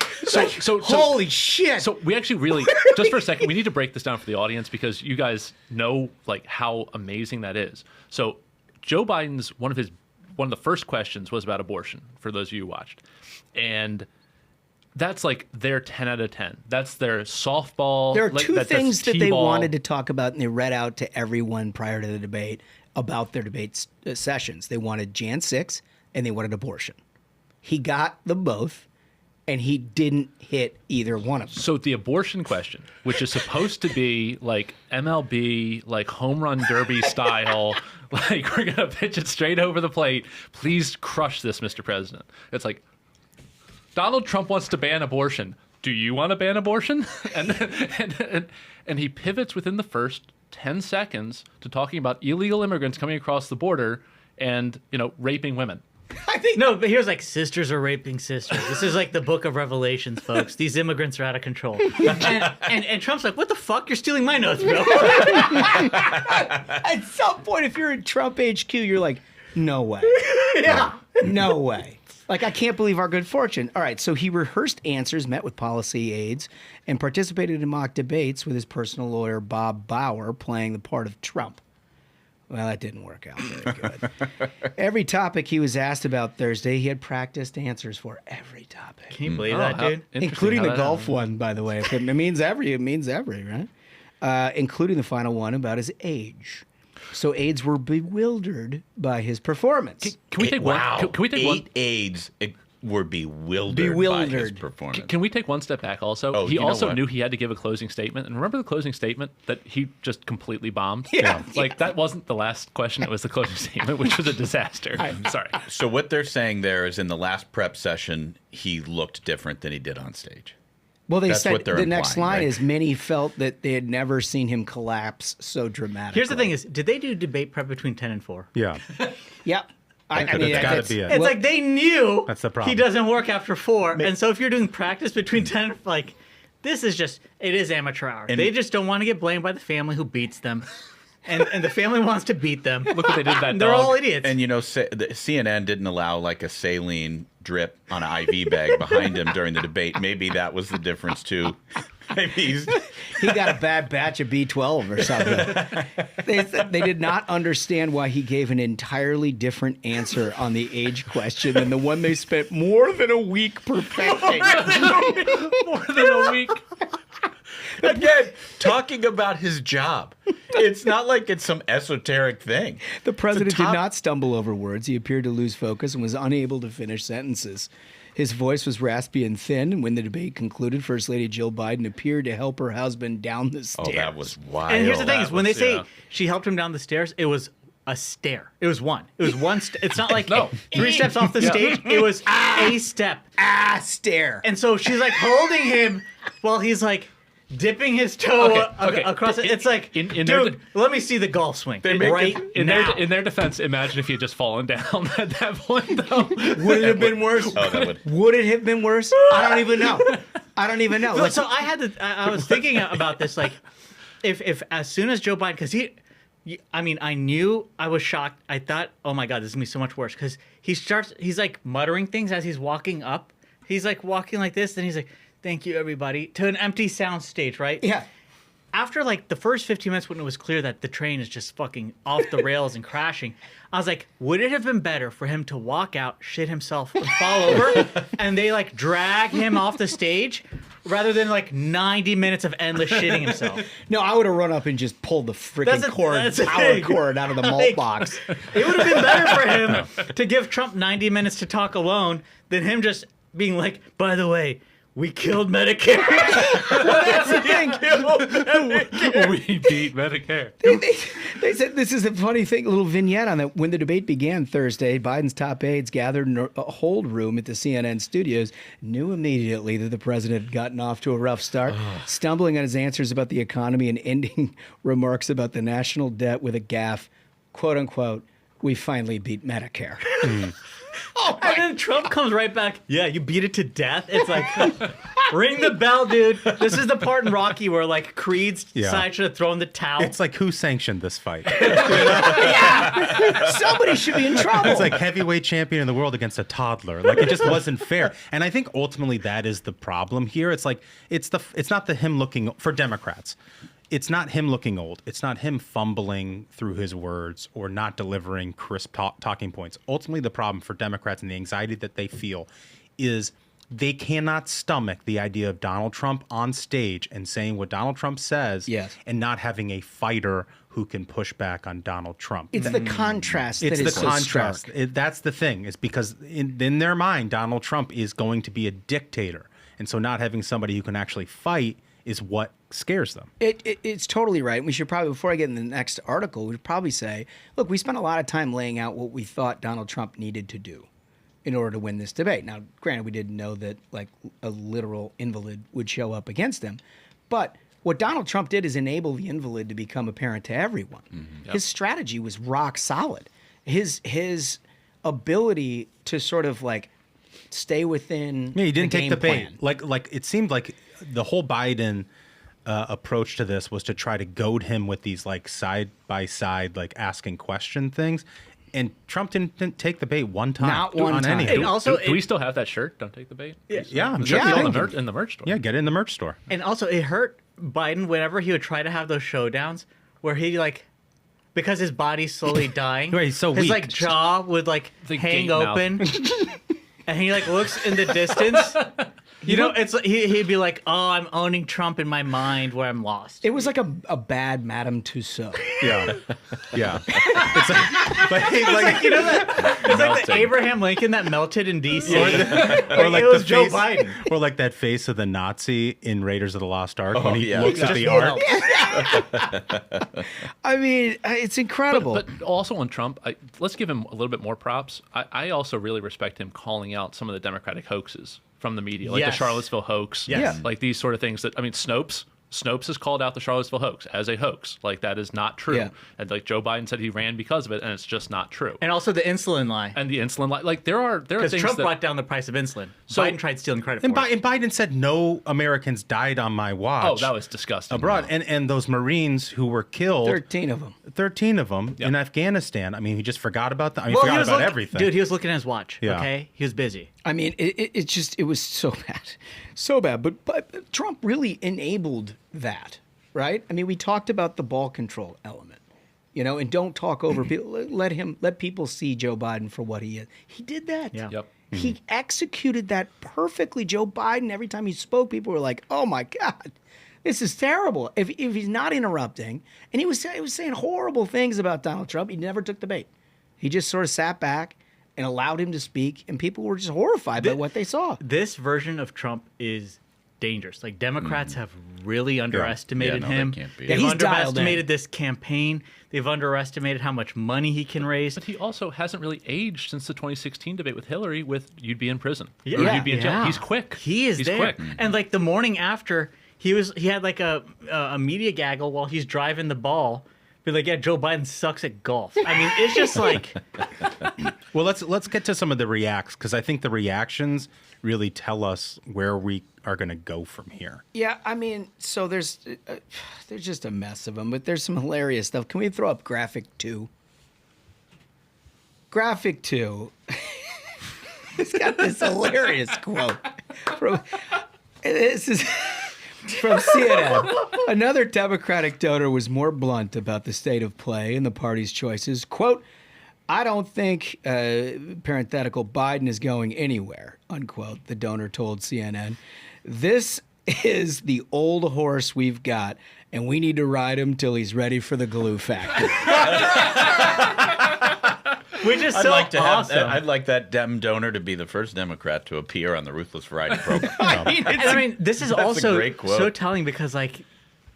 holy shit. So we actually really, just for a second, we need to break this down for the audience because you guys know how amazing that is. So Joe Biden's one of his one of the first questions was about abortion, for those of you who watched. And that's like their 10 out of 10. That's their softball. There are like, two things that they T-ball. wanted to talk about, and they read out to everyone prior to the debate about their debate sessions. They wanted Jan 6, and they wanted abortion. He got them both, and he didn't hit either one of them. So the abortion question, which is supposed to be like MLB, like home run derby style, like we're going to pitch it straight over the plate. Please crush this, Mr. President. It's like, Donald Trump wants to ban abortion. Do you want to ban abortion? And he pivots within the first 10 seconds to talking about illegal immigrants coming across the border and, raping women. I think no, but here's like sisters are raping sisters. This is like the book of Revelations, folks. These immigrants are out of control. And Trump's like, what the fuck? You're stealing my notes, bro. At some point, if you're in Trump HQ, you're like, no way. Yeah. No way. Like, I can't believe our good fortune. All right, so he rehearsed answers, met with policy aides, and participated in mock debates with his personal lawyer, Bob Bauer, playing the part of Trump. Well, that didn't work out very good. Every topic he was asked about Thursday, he had practiced answers for every topic. Can you believe that, dude? Including the golf one, by the way. If it means every, right? Including the final one about his age. So aides were bewildered by his performance. Can we take one? Can we take one? 8 aides were bewildered by his performance. Can we take one step back also? Oh, he you know also what? knew he had to give a closing statement. And remember the closing statement that he just completely bombed? Yeah. Like, that wasn't the last question. It was the closing statement, which was a disaster. I'm sorry. So what they're saying there is in the last prep session, he looked different than he did on stage. Well, they That's said what they're the next implying, line right? is many felt that they had never seen him collapse so dramatically. Here's the thing: is did they do debate prep between 10 and 4? Yeah. Yep. I mean, That's gotta that's- be it. It's like they knew That's the problem. he doesn't work after 4, and so if you're doing practice between 10, like this is just it is amateur hour. And- They just don't want to get blamed by the family who beats them, and the family wants to beat them. Look what they did to that And they're dog. all idiots. And, the CNN didn't allow like a saline drip on an IV bag behind him during the debate. Maybe that was the difference, too. Maybe he's... he got a bad batch of B12 or something. They said they did not understand why he gave an entirely different answer on the age question than the one they spent more than a week perfecting. More than a week. Again, talking about his job. It's not like it's some esoteric thing. The president top- did not stumble over words. He appeared to lose focus and was unable to finish sentences. His voice was raspy and thin, and when the debate concluded, First Lady Jill Biden appeared to help her husband down the stairs. Oh, that was wild. And here's the thing: that is when they was- say yeah. she helped him down the stairs, it was a stair. It was one. It was one. It's not like No. 3 steps off the stage. It was a step. Stare. And so she's like holding him while he's like dipping his toe Okay. across it. It's like, In dude, their- let me see the golf swing They make right it- In now. their defense, imagine if he had just fallen down at that point, though. Would it have been worse? Oh, that would... Would it have been worse? I don't even know. I don't even know. No, Like, so I had to. I was thinking about this, like, if as soon as Joe Biden, because I knew I was shocked. I thought, oh my God, this is gonna be so much worse. Because he's like muttering things as he's walking up. He's like walking like this, then he's like, "Thank you, everybody," to an empty sound stage, right? yeah. After like the first 15 minutes when it was clear that the train is just fucking off the rails and crashing, I was like, would it have been better for him to walk out, shit himself, and fall over, and they like drag him off the stage, rather than like 90 minutes of endless shitting himself? No, I would have run up and just pulled the freaking That's the power thing. cord out of the malt Like- box. It would have been better for him to give Trump 90 minutes to talk alone than him just being like, by the way, we killed Medicare. That's the thing. We beat Medicare. They said this is a funny thing, a little vignette on that. When the debate began Thursday, Biden's top aides gathered in a hold room at the CNN studios, knew immediately that the president had gotten off to a rough start, stumbling on his answers about the economy and ending remarks about the national debt with a gaffe, quote unquote, we finally beat Medicare. And then Trump comes right back. Yeah, you beat it to death. It's like, ring the bell, dude. This is the part in Rocky where like Creed's side should have thrown the towel. It's like, who sanctioned this fight? Somebody should be in trouble. It's like heavyweight champion in the world against a toddler. Like, it just wasn't fair. And I think ultimately that is the problem here. It's like, it's not the him looking for Democrats. it's not him looking old. It's not him fumbling through his words or not delivering crisp talking points. Ultimately, the problem for Democrats and the anxiety that they feel is they cannot stomach the idea of Donald Trump on stage and saying what Donald Trump says and not having a fighter who can push back on Donald Trump. It's the contrast that is so contrast. stark. That's the thing, is because in their mind, Donald Trump is going to be a dictator. And so not having somebody who can actually fight is what scares them. It's totally right. We should probably, before I get in the next article, we'd probably say, look, we spent a lot of time laying out what we thought Donald Trump needed to do in order to win this debate. Now, granted, we didn't know that like a literal invalid would show up against him, but what Donald Trump did is enable the invalid to become apparent to everyone. Mm-hmm. Yep. His strategy was rock solid. His ability to sort of like stay within he didn't take the bait. Plan. Like it seemed like the whole Biden approach to this was to try to goad him with these like side by side like asking question things. And Trump didn't take the bait one time. Not one time. And also, do we still have that shirt? Don't take the bait. Yeah, I'm It sure. should be on in the merch store. Yeah, get it in the merch store. And also, it hurt Biden whenever he would try to have those showdowns where he like, because his body's slowly dying, Right, he's so his weak. like jaw would like The hang gate mouth. open, and he like looks in the distance. You know, it's he'd be like, "Oh, I'm owning Trump in my mind, where I'm lost." It was like a bad Madame Tussauds. Yeah, yeah. It's like You know that it's like the Abraham Lincoln that melted in D.C. or like it was the Joe face, Biden. or like that face of the Nazi in Raiders of the Lost Ark Oh, when he yeah. looks at the ark. I mean, it's incredible. But also on Trump, let's give him a little bit more props. I also really respect him calling out some of the Democratic hoaxes from the media, like the Yes. Charlottesville hoax, Yes. like these sort of things that, I mean, Snopes has called out the Charlottesville hoax as a hoax. Like, that is not true. Yeah. And like Joe Biden said he ran because of it, and it's just not true. And also the insulin lie. And the insulin, like there are Because things Trump that, brought down the price of insulin. So- Biden tried stealing credit And, for it. and Biden said no Americans died on my watch. oh, that was disgusting. abroad. And those Marines who were killed, 13 of them. 13 of them Yep. in Afghanistan. I mean, he just forgot about that. I mean, Well, he he forgot was about looking- everything. Dude, he was looking at his watch. Yeah. Okay, he was busy. I mean, it was so bad, so bad. But Trump really enabled that, right? I mean, we talked about the ball control element, you know, and don't talk over people. Let people see Joe Biden for what he is. He did that. Yeah. Yep. He executed that perfectly. Joe Biden, every time he spoke, people were like, "Oh my God, this is terrible." If he's not interrupting, and he was saying horrible things about Donald Trump, he never took the bait. He just sort of sat back and allowed him to speak, and people were just horrified by what they saw. This version of Trump is dangerous. Like, Democrats have really underestimated Yeah, no, they him. can't be. They've Yeah, he's dialed underestimated in. this campaign. They've underestimated how much money he can raise. But he also hasn't really aged since the 2016 debate with Hillary. With you'd be in prison, or Yeah. you'd be in jail. Yeah. He's quick. He's He's there. quick. And like the morning after, he had like a media gaggle while he's driving the ball. Be like, yeah, Joe Biden sucks at golf. I mean, it's just like, Well, let's get to some of the reacts, because I think the reactions really tell us where we are going to go from here. Yeah, I mean, so there's just a mess of them, but there's some hilarious stuff. Can we throw up graphic 2? Graphic 2. It's got this hilarious quote from. This is from CNN. Another Democratic donor was more blunt about the state of play and the party's choices. Quote, "I don't think, parenthetical, Biden is going anywhere," unquote, the donor told CNN. "This is the old horse we've got, and we need to ride him till he's ready for the glue factory." which is I'd so like to awesome. have. I'd like that Dem donor to be the first Democrat to appear on the Ruthless Variety program. And I mean, this is That's a also great quote. so telling because, like,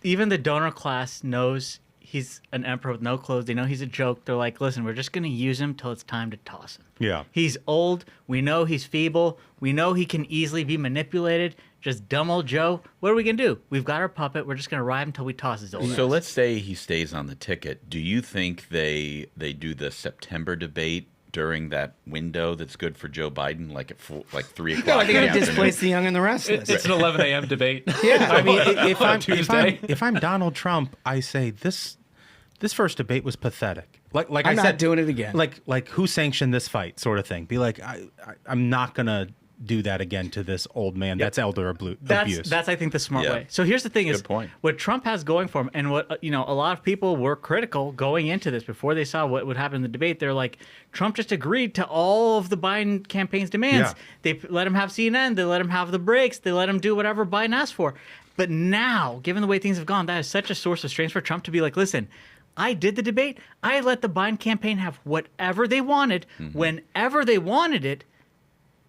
even the donor class knows he's an emperor with no clothes. They know he's a joke. They're like, listen, we're just going to use him till it's time to toss him. Yeah. He's old. We know he's feeble. We know he can easily be manipulated. Just dumb old Joe. What are we going to do? We've got our puppet. We're just going to ride him until we toss his old So ass. let's say he stays on the ticket. Do you think they do the September debate during that window that's good for Joe Biden, like at 3 o'clock? No, I think in it the displace afternoon? the young and the restless. It's an 11 a.m. debate. Yeah, I mean, Tuesday. if I'm Donald Trump, I say this first debate was pathetic. Like I'm I not said, doing it again. Like who sanctioned this fight, sort of thing. Be like, I'm not gonna do that again to this old man. That's elder abuse. That's I think the smart Yeah. way. So here's the thing: Good is point. what Trump has going for him, and what a lot of people were critical going into this before they saw what would happen in the debate. They're like, Trump just agreed to all of the Biden campaign's demands. Yeah. They let him have CNN. They let him have the breaks. They let him do whatever Biden asked for. But now, given the way things have gone, that is such a source of strength for Trump to be like, listen, I did the debate. I let the Biden campaign have whatever they wanted, whenever they wanted it.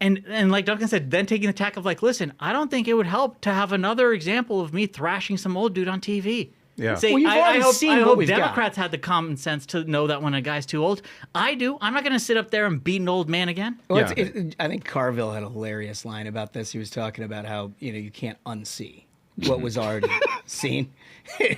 And like Duncan said, then taking the tack of like, listen, I don't think it would help to have another example of me thrashing some old dude on TV. Yeah. Say, Well, you've already seen I what hope we've got. Democrats had the common sense to know that when a guy's too old. I do. I'm not going to sit up there and beat an old man again. Well, Yeah. I think Carville had a hilarious line about this. He was talking about how you can't unsee what was already seen.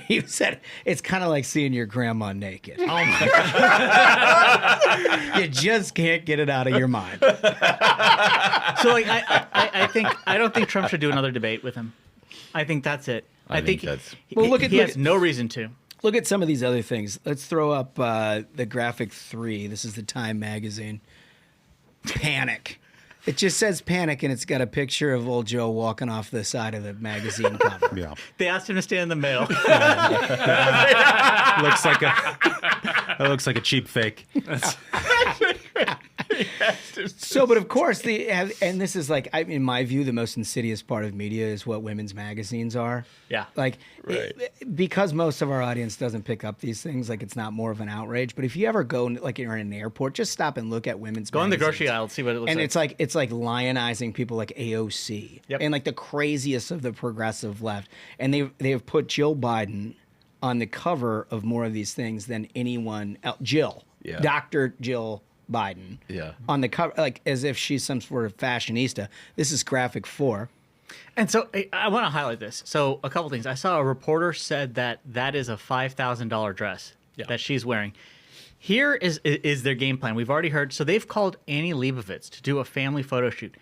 He said it's kind of like seeing your grandma naked. Oh my God. You just can't get it out of your mind. So like, I don't think Trump should do another debate with him. I think that's it. I think that's- Well, look he at- has no reason to. Look at some of these other things. Let's throw up the graphic 3. This is the Time magazine. Panic. It just says panic, and it's got a picture of old Joe walking off the side of the magazine cover. Yeah. They asked him to stand in the mail. looks like a cheap fake. So, but of course, and this is like, in my view, the most insidious part of media is what women's magazines are. Yeah. Like, Right. because most of our audience doesn't pick up these things, like it's not more of an outrage. But if you ever go, like you're in an airport, just stop and look at women's Go in the magazines. grocery aisle, see what it looks And like. it's like lionizing people like AOC Yep. and like the craziest of the progressive left. And they have put Jill Biden on the cover of more of these things than anyone else. Jill, Yeah. Dr. Jill Biden, Yeah. on the cover, like as if she's some sort of fashionista. This is graphic 4. And so I want to highlight this. So a couple things. I saw a reporter said that is a $5,000 dress that she's wearing. Here is their game plan. We've already heard. So they've called Annie Leibovitz to do a family photo shoot.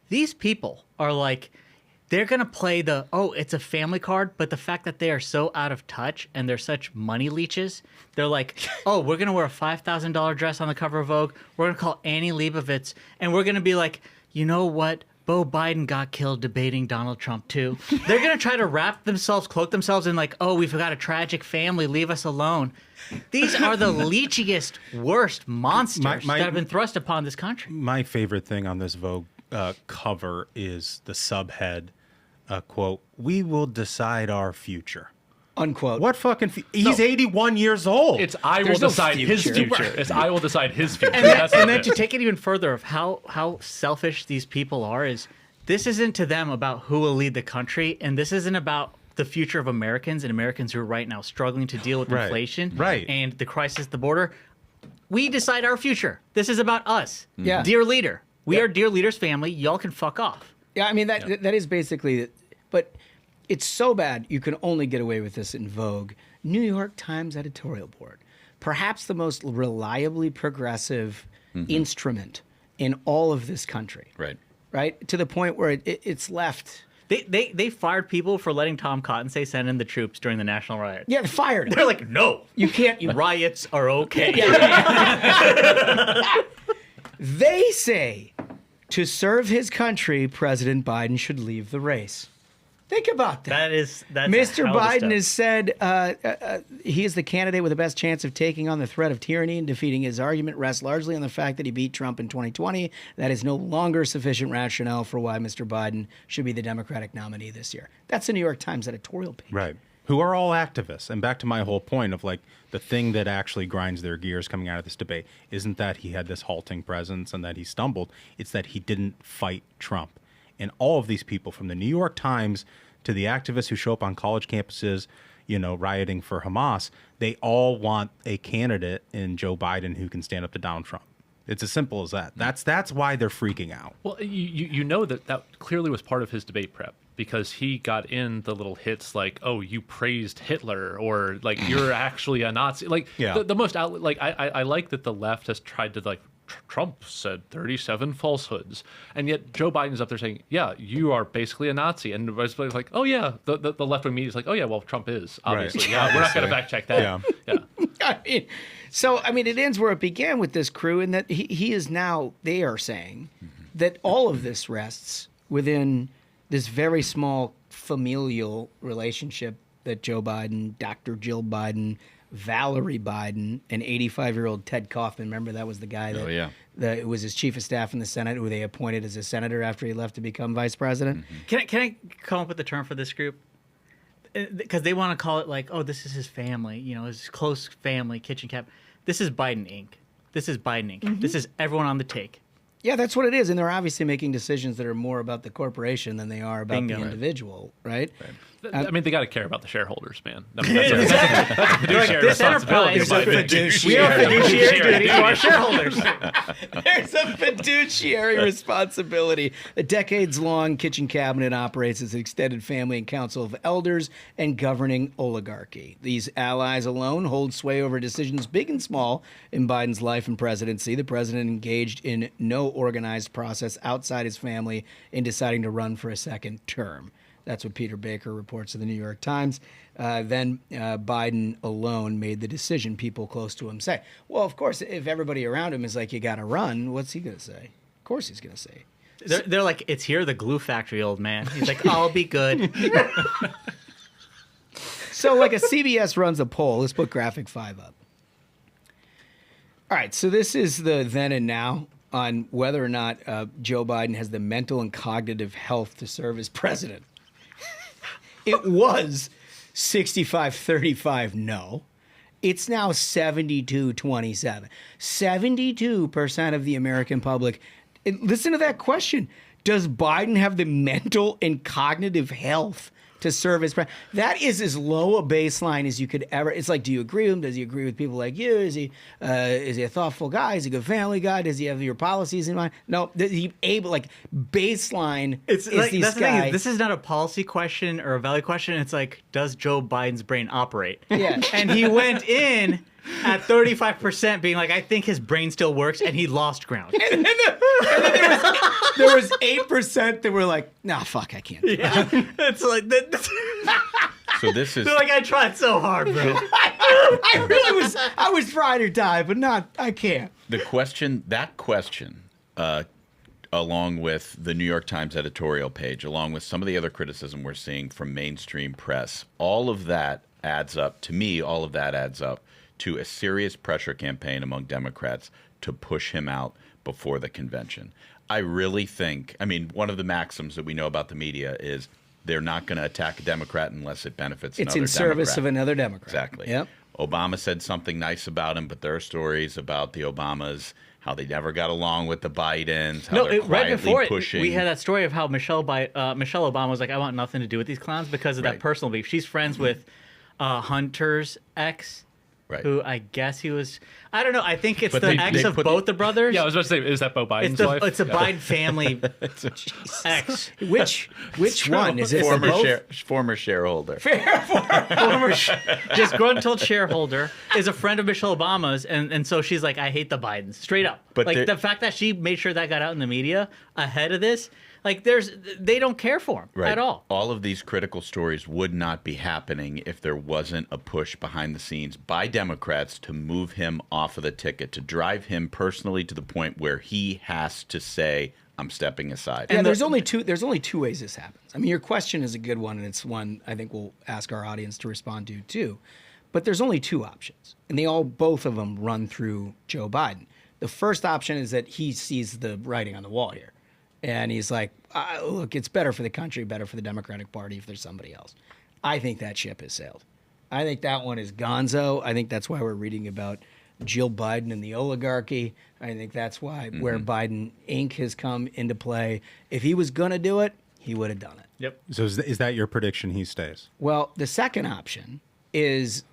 These people are like, they're going to play it's a family card, but the fact that they are so out of touch and they're such money leeches, they're like, we're going to wear a $5,000 dress on the cover of Vogue. We're going to call Annie Leibovitz, and we're going to be like, you know what? Beau Biden got killed debating Donald Trump, too. They're going to try to cloak themselves in like, we've got a tragic family. Leave us alone. These are the leechiest, worst monsters that have been thrust upon this country. My favorite thing on this Vogue cover is the subhead, quote, "We will decide our future." Unquote. What fucking... He's 81 years old. It's I There's will no decide his future. future. It's I will decide his future. And then, That's and then it. to take it even further of how selfish these people are is this isn't to them about who will lead the country, and this isn't about the future of Americans and Americans who are right now struggling to deal with Right. inflation Right. and the crisis at the border. We decide our future. This is about us. Yeah. Dear leader. We are dear leader's family. Y'all can fuck off. Yeah, I mean, that is basically it. But it's so bad you can only get away with this in Vogue. New York Times editorial board. Perhaps the most reliably progressive instrument in all of this country. Right. Right? To the point where it's left. They fired people for letting Tom Cotton say send in the troops during the national riot. Yeah, they fired him. They're like, no. You can't. Riots are okay. They say to serve his country, President Biden should leave the race. Think about that. That's Mr. a hell of a Biden step. has said he is the candidate with the best chance of taking on the threat of tyranny and defeating. His argument rests largely on the fact that he beat Trump in 2020. That is no longer sufficient rationale for why Mr. Biden should be the Democratic nominee this year. That's the New York Times editorial page. Right. Who are all activists. And back to my whole point of like the thing that actually grinds their gears coming out of this debate isn't that he had this halting presence and that he stumbled. It's that he didn't fight Trump. And all of these people, from the New York Times to the activists who show up on college campuses, rioting for Hamas, they all want a candidate in Joe Biden who can stand up to Donald Trump. It's as simple as that. That's why they're freaking out. Well, you know that clearly was part of his debate prep because he got in the little hits like, oh, you praised Hitler or like you're actually a Nazi. Like the most I like that the left has tried to like Trump said 37 falsehoods, and yet Joe Biden's up there saying, yeah, you are basically a Nazi, and it's like, oh yeah, the left-wing media is like, oh yeah, well Trump is obviously. Right. Yeah, we're not going to fact check that. Yeah. I mean, it ends where it began with this crew, in that he is now, they are saying, that all of this rests within this very small familial relationship that Joe Biden, Dr. Jill Biden, Valerie Biden, and 85-year-old Ted Kaufman. Remember, that was the guy that was his chief of staff in the Senate, who they appointed as a senator after he left to become vice president. Can I come up with the term for this group? Because they want to call it like, oh, this is his family, his close family, kitchen cap. This is Biden Inc. This is Biden Inc. This is everyone on the take. Yeah, that's what it is. And they're obviously making decisions that are more about the corporation than they are about Bingo. the individual, right? I mean, they got to care about the shareholders, man. I mean, that's a fiduciary This responsibility. enterprise, we have fiduciary duty to our shareholders. There's a fiduciary responsibility. The decades-long kitchen cabinet operates as an extended family and council of elders and governing oligarchy. These allies alone hold sway over decisions big and small in Biden's life and presidency. The president engaged in no organized process outside his family in deciding to run for a second term. That's what Peter Baker reports in the New York Times. Then Biden alone made the decision, people close to him say. Well, of course, if everybody around him is like, you got to run, what's he going to say? Of course he's going to say. They're like, it's here, the glue factory, old man. He's like, I'll be good. So like a CBS runs a poll. Let's put graphic 5 up. All right, so this is the then and now on whether or not Joe Biden has the mental and cognitive health to serve as president. It was 65-35 no. It's now 72-27. 72% of the American public. Listen to that question. Does Biden have the mental and cognitive health to serve as president? That is as low a baseline as you could ever. It's like, do you agree with him? Does he agree with people like you? Is he a thoughtful guy? Is he a good family guy? Does he have your policies in mind? No. Is he able, like, baseline? It's this like, that's the thing. guy. This is not a policy question or a value question. It's like, does Joe Biden's brain operate? Yeah. And he went in at 35% being like, I think his brain still works, and he lost ground. And then there was 8% that were like, nah, fuck, I can't do it. Yeah. It's like So this is they're like, I tried so hard, bro. I really was. I was trying to die, but I can't. that question, along with the New York Times editorial page, along with some of the other criticism we're seeing from mainstream press, all of that adds up, to me, to a serious pressure campaign among Democrats to push him out before the convention. I really think, one of the maxims that we know about the media is they're not going to attack a Democrat unless it benefits another Democrat. It's in service of another Democrat. Exactly. Yep. Obama said something nice about him, but there are stories about the Obamas, how they never got along with the Bidens, how they're right quietly before pushing. we had that story of how Michelle Obama was like, I want nothing to do with these clowns because of that personal beef. She's friends with Hunter's ex. Right. Who I guess he was, I don't know. I think it's But the they ex of both the brothers. Yeah, I was about to say, is that Bo Biden's wife? It's a Biden family ex. Which one is it? Former shareholder. Disgruntled shareholder is a friend of Michelle Obama's, and so she's like, I hate the Bidens, straight up. But like the fact that she made sure that got out in the media ahead of this, like they don't care for him at all. All of these critical stories would not be happening if there wasn't a push behind the scenes by Democrats to move him off of the ticket, to drive him personally to the point where he has to say, I'm stepping aside. Yeah, there's only two ways this happens. Your question is a good one, and it's one I think we'll ask our audience to respond to too. But there's only two options, and both of them run through Joe Biden. The first option is that he sees the writing on the wall here. And he's like, look, it's better for the country, better for the Democratic Party if there's somebody else. I think that ship has sailed. I think that one is gonzo. I think that's why we're reading about Jill Biden and the oligarchy. I think that's why where Biden Inc. has come into play. If he was going to do it, he would have done it. Yep. So is that your prediction he stays? Well, the second option is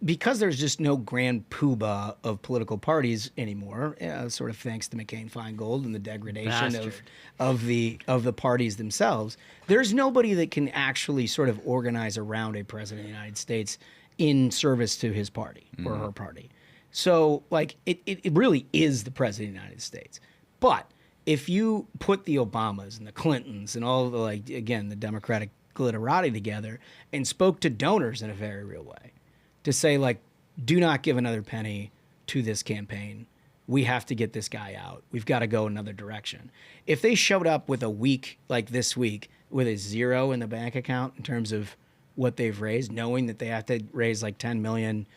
because there's just no grand poobah of political parties anymore, sort of thanks to McCain-Feingold and the degradation of the parties themselves, there's nobody that can actually sort of organize around a president of the United States in service to his party or her party. So, like, it really is the president of the United States. But if you put the Obamas and the Clintons and all the, like, again, the Democratic glitterati together and spoke to donors in a very real way, to say, like, do not give another penny to this campaign. we have to get this guy out. We've got to go another direction. If they showed up with a week like this week with a zero in the bank account in terms of what they've raised, knowing that they have to raise like 10 million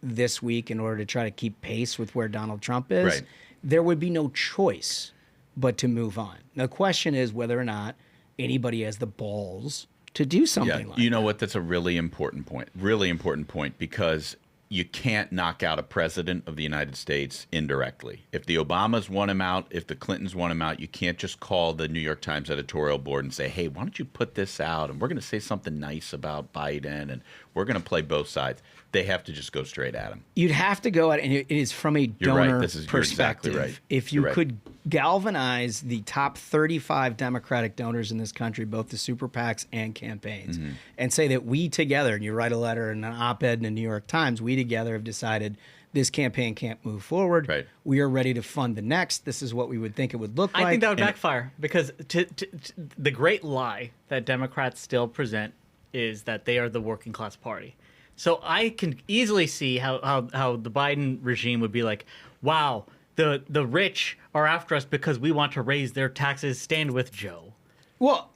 this week in order to try to keep pace with where Donald Trump is, there would be no choice but to move on. Now, the question is whether or not anybody has the balls to do something like that. You know what? That's a really important point. Really important point, because you can't knock out a president of the United States indirectly. If the Obamas want him out, if the Clintons want him out, you can't just call the New York Times editorial board and say, hey, why don't you put this out? And we're going to say something nice about Biden, and we're going to play both sides. They have to just go straight at him. You'd have to go at, and it is from a donor perspective. Exactly right. If you could galvanize the top 35 Democratic donors in this country, both the super PACs and campaigns, and say that we together, and you write a letter and an op-ed in the New York Times, we together have decided this campaign can't move forward. Right. We are ready to fund the next. This is what we would think it would look like. I think that would backfire, because the great lie that Democrats still present is that they are the working class party. So I can easily see how the Biden regime would be like, wow, the rich are after us because we want to raise their taxes. Stand with Joe. Well,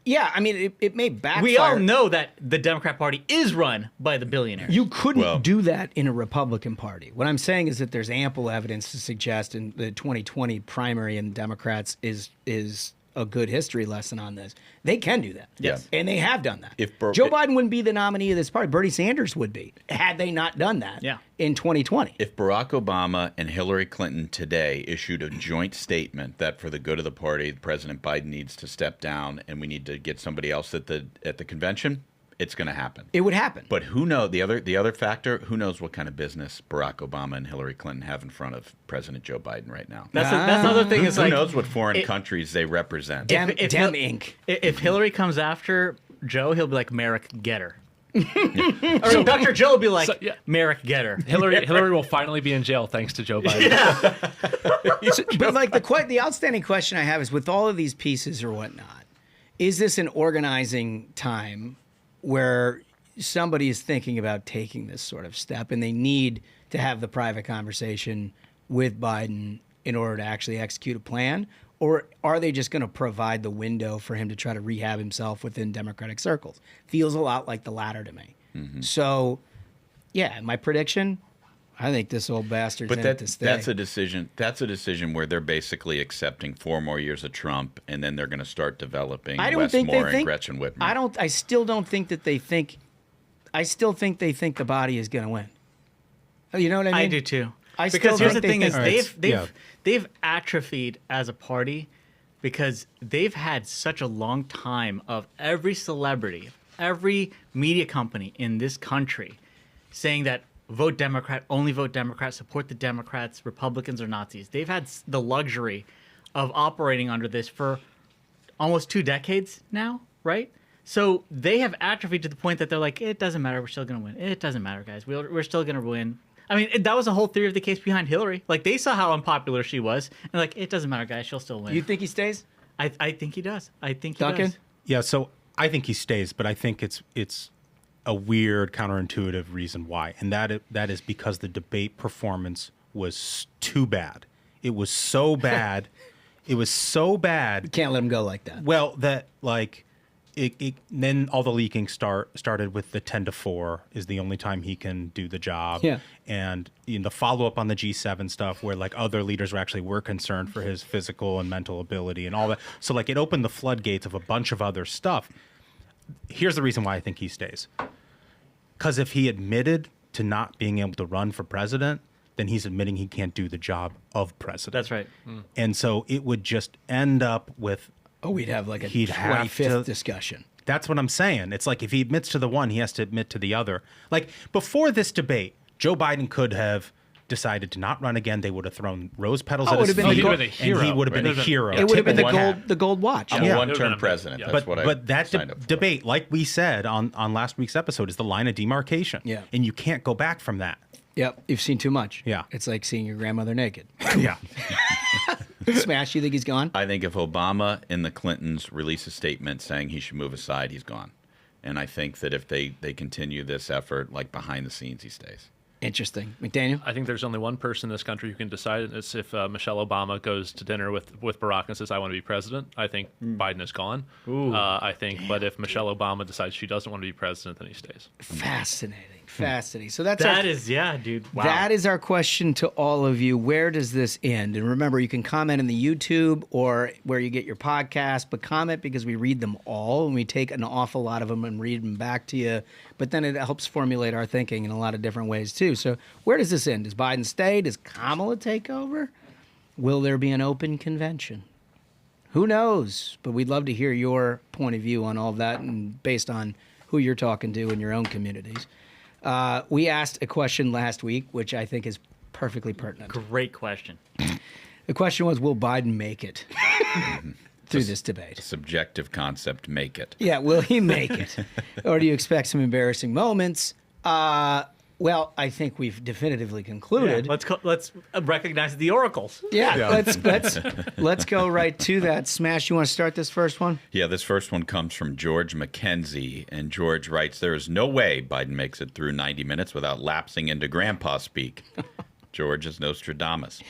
yeah, I mean, it may backfire. We all know that the Democrat Party is run by the billionaires. You couldn't do that in a Republican Party. What I'm saying is that there's ample evidence to suggest in the 2020 primary in Democrats is a good history lesson on this. They can do that. Yes. And they have done that. Joe Biden wouldn't be the nominee of this party. Bernie Sanders would be, had they not done that in 2020. If Barack Obama and Hillary Clinton today issued a joint statement that for the good of the party, President Biden needs to step down and we need to get somebody else at the convention, it's going to happen. It would happen. But who knows? The other factor, who knows what kind of business Barack Obama and Hillary Clinton have in front of President Joe Biden right now. That's the other thing. Who knows what foreign countries they represent? Dem Inc. If Hillary comes after Joe, he'll be like, Merrick, get her. Or Dr. Joe will be like, Merrick, get her. Hillary will finally be in jail thanks to Joe Biden. But like the outstanding question I have is, with all of these pieces or whatnot, is this an organizing time where somebody is thinking about taking this sort of step and they need to have the private conversation with Biden in order to actually execute a plan? Or are they just going to provide the window for him to try to rehab himself within Democratic circles? Feels a lot like the latter to me. So, yeah, my prediction, I think this old bastard's in it to stay. That's a decision where they're basically accepting 4 more years of Trump, and then they're going to start developing Wes Moore and Gretchen Whitmer. I still don't think that they think. I still think they think the body is going to win. You know what I mean? I do too. Because here's the thing: is they've atrophied as a party because they've had such a long time of every celebrity, every media company in this country saying that vote Democrat, only vote Democrat, support the Democrats, Republicans are Nazis. They've had the luxury of operating under this for almost 2 decades now, right? So they have atrophied to the point that they're like, it doesn't matter, we're still going to win. It doesn't matter, guys. We're still going to win. I mean, that was the whole theory of the case behind Hillary. Like, they saw how unpopular she was, and like, it doesn't matter, guys, she'll still win. You think he stays? I think he does. I think he Duncan? does. Yeah, so I think he stays, but I think it's a weird, counterintuitive reason why, and that is because the debate performance was too bad. It was so bad. It was so bad. You can't let him go like that. Well, that like it then all the leaking started with the 10-4 is the only time he can do the job. Yeah. And the follow up on the G7 stuff where like other leaders were concerned for his physical and mental ability and all that. So like it opened the floodgates of a bunch of other stuff. Here's the reason why I think he stays. Because if he admitted to not being able to run for president, then he's admitting he can't do the job of president. That's right. And so it would just end up with... Oh, we'd have like a 25th discussion. That's what I'm saying. It's like if he admits to the one, he has to admit to the other. Like before this debate, Joe Biden could have decided to not run again. They would have thrown rose petals at his feet, and he would have been a hero. It would have been the gold watch. I'm a one-term president. That's what I But that signed up for. debate, like we said on last week's episode, is the line of demarcation. Yeah. And you can't go back from that. Yep, you've seen too much. Yeah. It's like seeing your grandmother naked. Yeah. Smash, you think he's gone? I think if Obama and the Clintons release a statement saying he should move aside, he's gone. And I think that if they continue this effort, like behind the scenes, he stays. Interesting. McDaniel? I think there's only one person in this country who can decide it. It's if Michelle Obama goes to dinner with Barack and says, I want to be president. I think Biden is gone. I think, but if Michelle Obama decides she doesn't want to be president, then he stays. Fascinating. Fascinating. So that's dude. Wow. That is our question to all of you. Where does this end? And remember, you can comment in the YouTube or where you get your podcast, but comment because we read them all and we take an awful lot of them and read them back to you. But then it helps formulate our thinking in a lot of different ways too. So where does this end? Does Biden stay? Does Kamala take over? Will there be an open convention? Who knows? But we'd love to hear your point of view on all of that and based on who you're talking to in your own communities. We asked a question last week, which I think is perfectly pertinent. Great question. The question was, will Biden make it through this debate? Subjective concept, make it. Yeah, will he make it? Or do you expect some embarrassing moments? Well, I think we've definitively concluded. Yeah, let's recognize the oracles. Yeah. Let's go right to that. Smash, you want to start this first one? Yeah, this first one comes from George McKenzie, and George writes, there is no way Biden makes it through 90 minutes without lapsing into grandpa speak. George is Nostradamus.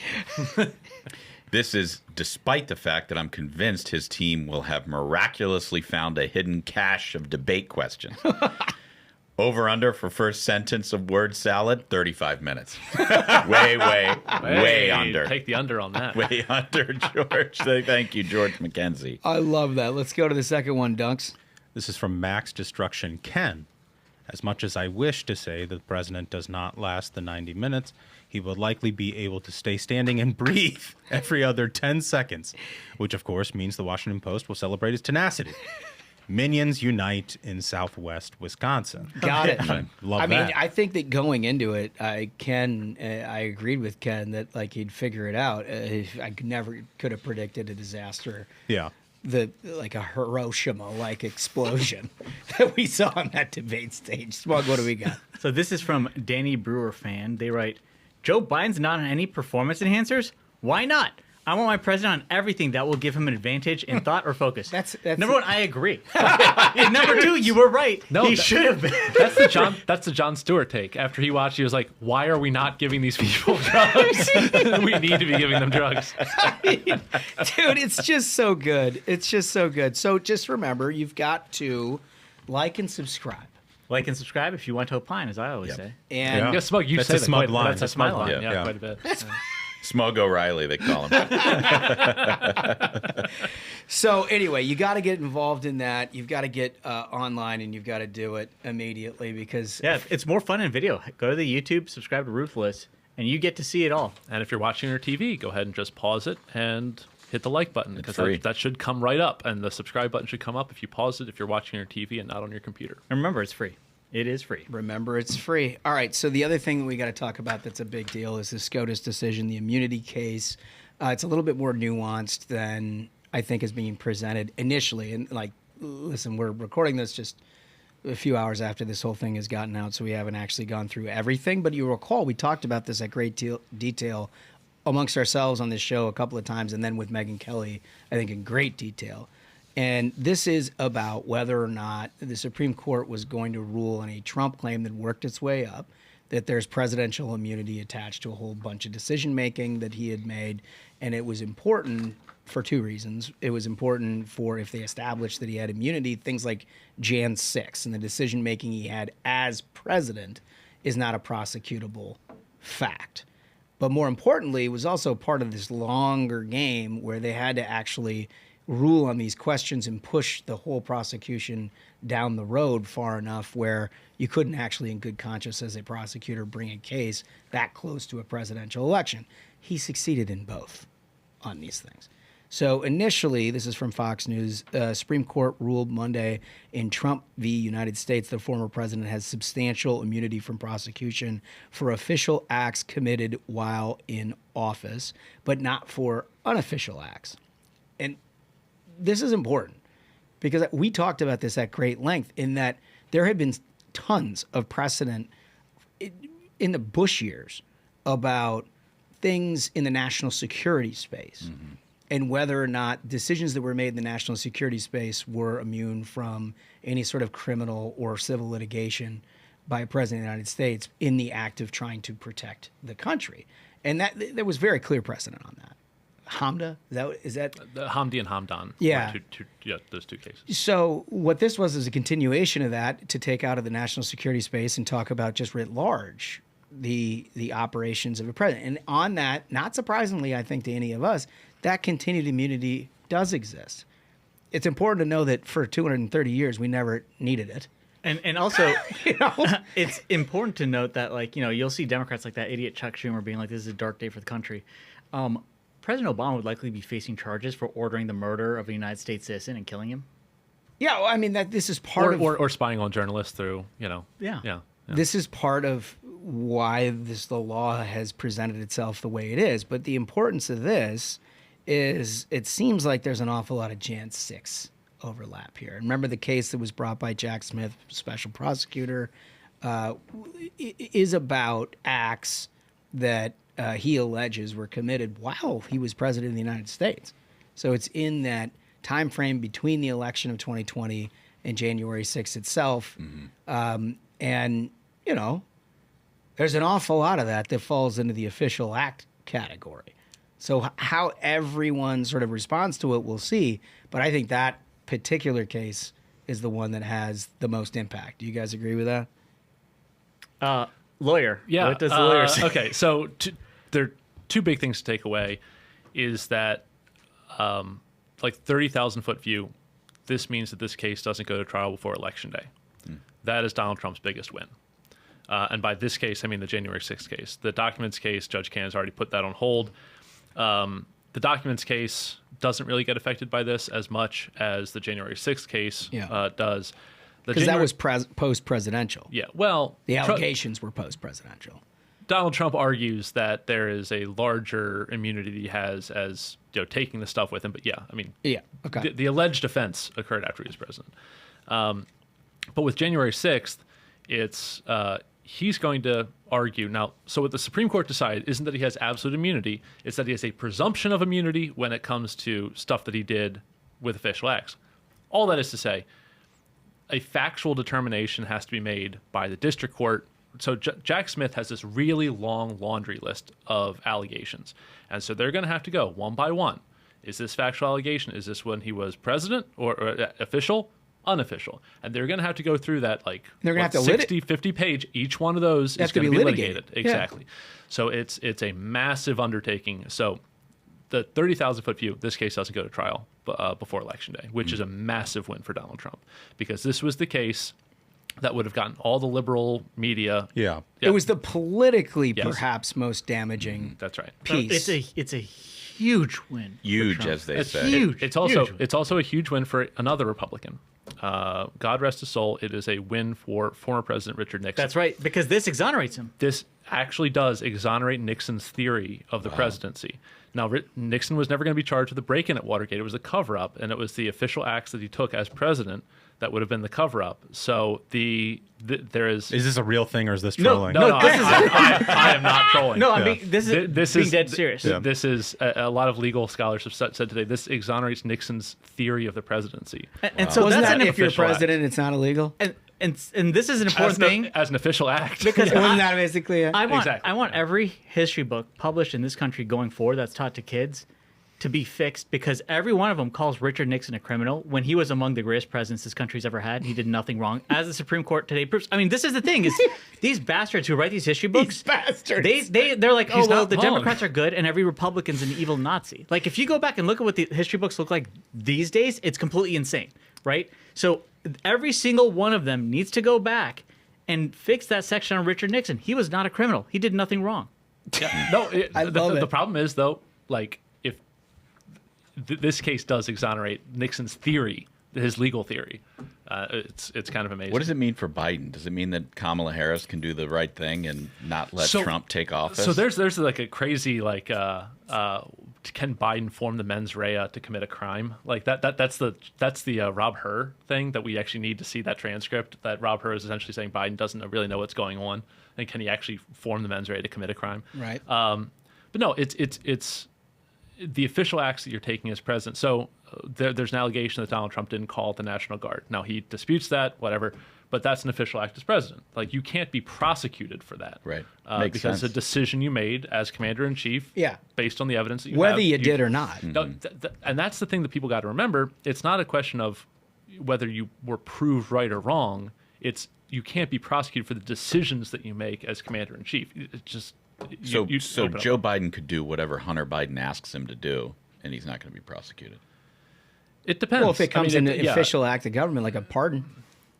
This is despite the fact that I'm convinced his team will have miraculously found a hidden cache of debate questions. Over under for first sentence of word salad, 35 minutes. way under. Take the under on that. Way under, George. Thank you, George McKenzie. I love that. Let's go to the second one, Dunks. This is from Max Destruction Ken. As much as I wish to say that the president does not last the 90 minutes, he will likely be able to stay standing and breathe every other 10 seconds, which of course means the Washington Post will celebrate his tenacity. Minions unite in Southwest Wisconsin. Got it. Love I that. mean, I think that going into it, I agreed with Ken that like he'd figure it out. I never could have predicted a disaster. Yeah. Like a Hiroshima-like explosion that we saw on that debate stage. Smug, what do we got? So this is from Danny Brewer fan. They write, Joe Biden's not on any performance enhancers? Why not? I want my president on everything that will give him an advantage in thought or focus. That's number one, I agree. And number two, you were right. He should have been. That's the Jon Stewart take. After he watched, he was like, why are we not giving these people drugs? We need to be giving them drugs. Dude, it's just so good. It's just so good. So just remember, you've got to like and subscribe. Like and subscribe if you want to opine, as I always say. And Yeah, Smug, you That's say a that smug quite, line. That's a smug line. Yeah. Yeah, quite a bit. Smug O'Reilly, they call him. So anyway, you got to get involved in that. You've got to get online, and you've got to do it immediately because Yeah, it's more fun in video. Go to the YouTube, subscribe to Ruthless, and you get to see it all. And if you're watching your TV, go ahead and just pause it and hit the like button because free. that should come right up. And the subscribe button should come up if you pause it if you're watching your TV and not on your computer. And remember, it's free. It is free. remember it's free. All right, so the other thing that we got to talk about that's a big deal is the SCOTUS decision, the immunity case. It's a little bit more nuanced than I think is being presented initially. And like, listen, we're recording this just a few hours after this whole thing has gotten out, so we haven't actually gone through everything. But you recall we talked about this at great detail amongst ourselves on this show a couple of times, and then with Megyn Kelly, I think in great detail. And this is about whether or not the Supreme Court was going to rule on a Trump claim that worked its way up, that there's presidential immunity attached to a whole bunch of decision-making that he had made. And it was important for two reasons. It was important for if they established that he had immunity, things like Jan 6 and the decision-making he had as president is not a prosecutable fact. But more importantly, it was also part of this longer game where they had to actually rule on these questions and push the whole prosecution down the road far enough where you couldn't actually in good conscience as a prosecutor bring a case that close to a presidential election. He succeeded in both on these things. So initially, this is from Fox News, Supreme Court ruled Monday in Trump v. United States, the former president has substantial immunity from prosecution for official acts committed while in office, but not for unofficial acts. And this is important because we talked about this at great length in that there had been tons of precedent in the Bush years about things in the national security space and whether or not decisions that were made in the national security space were immune from any sort of criminal or civil litigation by a president of the United States in the act of trying to protect the country. And that there was very clear precedent on that. Hamda, is that The Hamdi and Hamdan. Yeah. Were those two cases. So what this was is a continuation of that to take out of the national security space and talk about just writ large the operations of a president. And on that, not surprisingly, I think to any of us, that continued immunity does exist. It's important to know that for 230 years we never needed it. And also, it's important to note that, like, you'll see Democrats like that idiot Chuck Schumer being like, this is a dark day for the country. President Obama would likely be facing charges for ordering the murder of a United States citizen and killing him. Yeah, well, I mean, that this is part of... Or spying on journalists through, Yeah. This is part of why the law has presented itself the way it is. But the importance of this is it seems like there's an awful lot of Jan 6 overlap here. Remember the case that was brought by Jack Smith, special prosecutor, is about acts that he alleges were committed while he was president of the United States. So it's in that time frame between the election of 2020 and January 6th itself. And, there's an awful lot of that falls into the official act category. So how everyone sort of responds to it, we'll see. But I think that particular case is the one that has the most impact. Do you guys agree with that? Lawyer. Yeah. What does the lawyer say? Okay, so there are two big things to take away is that, 30,000-foot view, this means that this case doesn't go to trial before Election Day. That is Donald Trump's biggest win. And by this case, I mean the January 6th case. The documents case, Judge Cannon's already put that on hold. The documents case doesn't really get affected by this as much as the January 6th case does. Because that was post-presidential. Yeah, well... The allegations were post-presidential. Donald Trump argues that there is a larger immunity he has as taking the stuff with him. But okay. The alleged offense occurred after he was president. But with January 6th, it's he's going to argue now. So what the Supreme Court decided isn't that he has absolute immunity; it's that he has a presumption of immunity when it comes to stuff that he did with official acts. All that is to say, a factual determination has to be made by the district court. So Jack Smith has this really long laundry list of allegations. And so they're going to have to go one by one. Is this factual allegation? Is this when he was president or official? Unofficial. And they're going to have to go through that, they're going to have to 60, 50 page. Each one of those is going to be litigated. Exactly. Yeah. So it's a massive undertaking. So the 30,000-foot view, this case doesn't go to trial before Election Day, which is a massive win for Donald Trump, because this was the case that would have gotten all the liberal media. Yeah. It was the politically perhaps most damaging That's right. piece. It's a huge win. Huge, as they say. Huge. It's also a huge win for another Republican. God rest his soul. It is a win for former President Richard Nixon. That's right, because this exonerates him. This actually does exonerate Nixon's theory of the presidency. Now, Nixon was never going to be charged with the break-in at Watergate. It was a cover-up, and it was the official acts that he took as president that would have been the cover-up. So there is... Is this a real thing or is this trolling? No, I am not trolling. No, I mean, this is dead serious. This is a lot of legal scholars have said today, this exonerates Nixon's theory of the presidency. And so Wasn't that's that an if you're official president, it's not illegal? And this is an important thing. As an official act. Because Wasn't that basically it? I want Exactly. every history book published in this country going forward that's taught to kids to be fixed, because every one of them calls Richard Nixon a criminal when he was among the greatest presidents this country's ever had. He did nothing wrong, as the Supreme Court today proves. I mean, this is the thing: is these bastards who write these history books, they're like, He's the not wrong. Democrats are good and every Republican's an evil Nazi. Like, if you go back and look at what the history books look like these days, it's completely insane, right? So every single one of them needs to go back and fix that section on Richard Nixon. He was not a criminal. He did nothing wrong. Yeah. No, I love it. The problem is, though, if this case does exonerate Nixon's theory, his legal theory, it's kind of amazing. What does it mean for Biden? Does it mean that Kamala Harris can do the right thing and not let Trump take office? So there's like a crazy can Biden form the mens rea to commit a crime? Like that's the Rob Hur thing that we actually need to see that transcript. That Rob Hur is essentially saying Biden doesn't really know what's going on, and can he actually form the mens rea to commit a crime? Right. But no, it's the official acts that you're taking as president. So there's an allegation that Donald Trump didn't call the National Guard. Now, he disputes that, whatever. but that's an official act as president. Like, you can't be prosecuted for that. Right. Because the decision you made as commander-in-chief, based on the evidence that you whether have, you did or not. And that's the thing that people got to remember. It's not a question of whether you were proved right or wrong. It's you can't be prosecuted for the decisions that you make as commander-in-chief. It's just so Joe Biden could do whatever Hunter Biden asks him to do, and he's not going to be prosecuted. It depends. Well, if it comes in an official act of government, like a pardon.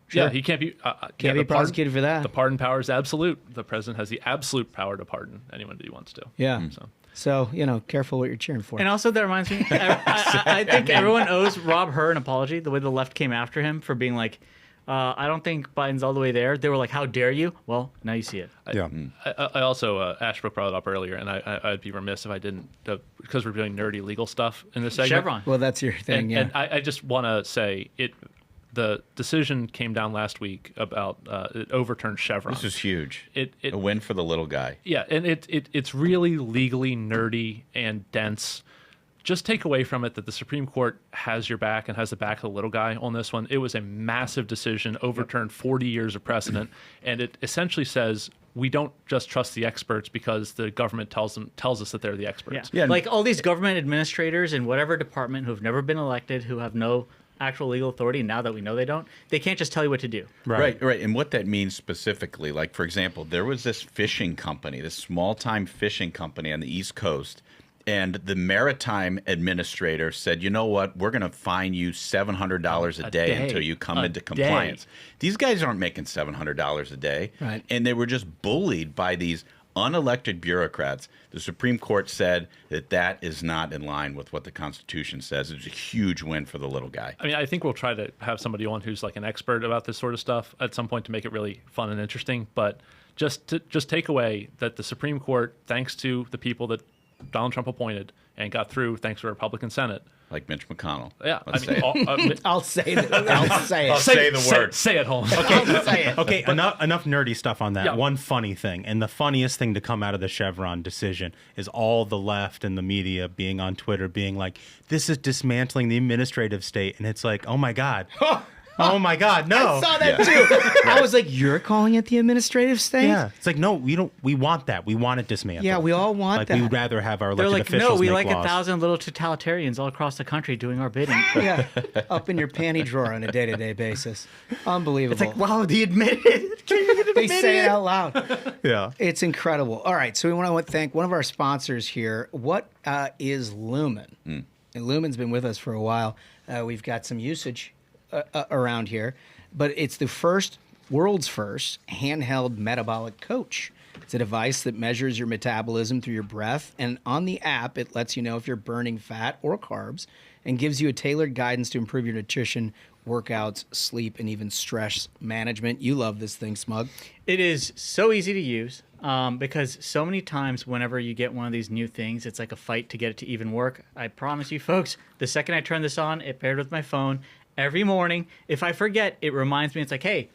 Sure. Yeah, he can't be prosecuted for that. The pardon power is absolute. The president has the absolute power to pardon anyone that he wants to. Yeah. So, careful what you're cheering for. And also, that reminds me, I think everyone owes Rob Hur an apology, the way the left came after him for being like, I don't think Biden's all the way there. They were like, how dare you? Well, now you see it. I also, Ashbrook brought it up earlier, and I'd be remiss if I didn't, because we're doing nerdy legal stuff in this segment. Chevron. Well, that's your thing, And I just want to say, the decision came down last week about it overturned Chevron. This is huge. A win for the little guy. Yeah, and it's really legally nerdy and dense. Just take away from it that the Supreme Court has your back and has the back of the little guy on this one. It was a massive decision, overturned 40 years of precedent, and it essentially says we don't just trust the experts because the government tells us that they're the experts. Yeah. Like all these government administrators in whatever department who have never been elected, who have no actual legal authority, and now that we know they can't just tell you what to do. Right. And what that means specifically, like, for example, there was this fishing company, this small-time fishing company on the East Coast, and the maritime administrator said, you know what, we're going to fine you $700 a day until you come into compliance. These guys aren't making $700 a day. Right. And they were just bullied by these unelected bureaucrats. The Supreme Court said that is not in line with what the Constitution says. It's a huge win for the little guy. I mean, I think we'll try to have somebody on who's like an expert about this sort of stuff at some point to make it really fun and interesting. But just take away that the Supreme Court, thanks to the people that Donald Trump appointed and got through thanks to a Republican Senate. Like Mitch McConnell. Yeah. I'll say it. I'll say it. I'll say the word. Say it, Holmes. Okay, enough nerdy stuff on that. Yeah. One funny thing, and the funniest thing to come out of the Chevron decision is all the left and the media being on Twitter being like, this is dismantling the administrative state. And it's like, oh my God. Oh my God, no. I saw that too. I was like, you're calling it the administrative state? Yeah. It's like, no, we don't. We want that. We want it dismantled. Yeah, we all want that. We'd rather have our They're elected like, officials no, we make like laws. 1,000 little totalitarians all across the country doing our bidding. Yeah, up in your panty drawer on a day-to-day basis. Unbelievable. It's like, wow, he admitted it. They say it out loud. Yeah. It's incredible. All right, so we want to thank one of our sponsors here. What is Lumen? And Lumen's been with us for a while. We've got some usage around here, but it's the world's first handheld metabolic coach. It's a device that measures your metabolism through your breath, and on the app, it lets you know if you're burning fat or carbs and gives you a tailored guidance to improve your nutrition, workouts, sleep, and even stress management. You love this thing, Smug. It is so easy to use because so many times whenever you get one of these new things, it's like a fight to get it to even work. I promise you, folks, the second I turn this on, it paired with my phone every morning. If I forget, it reminds me. It's like, hey,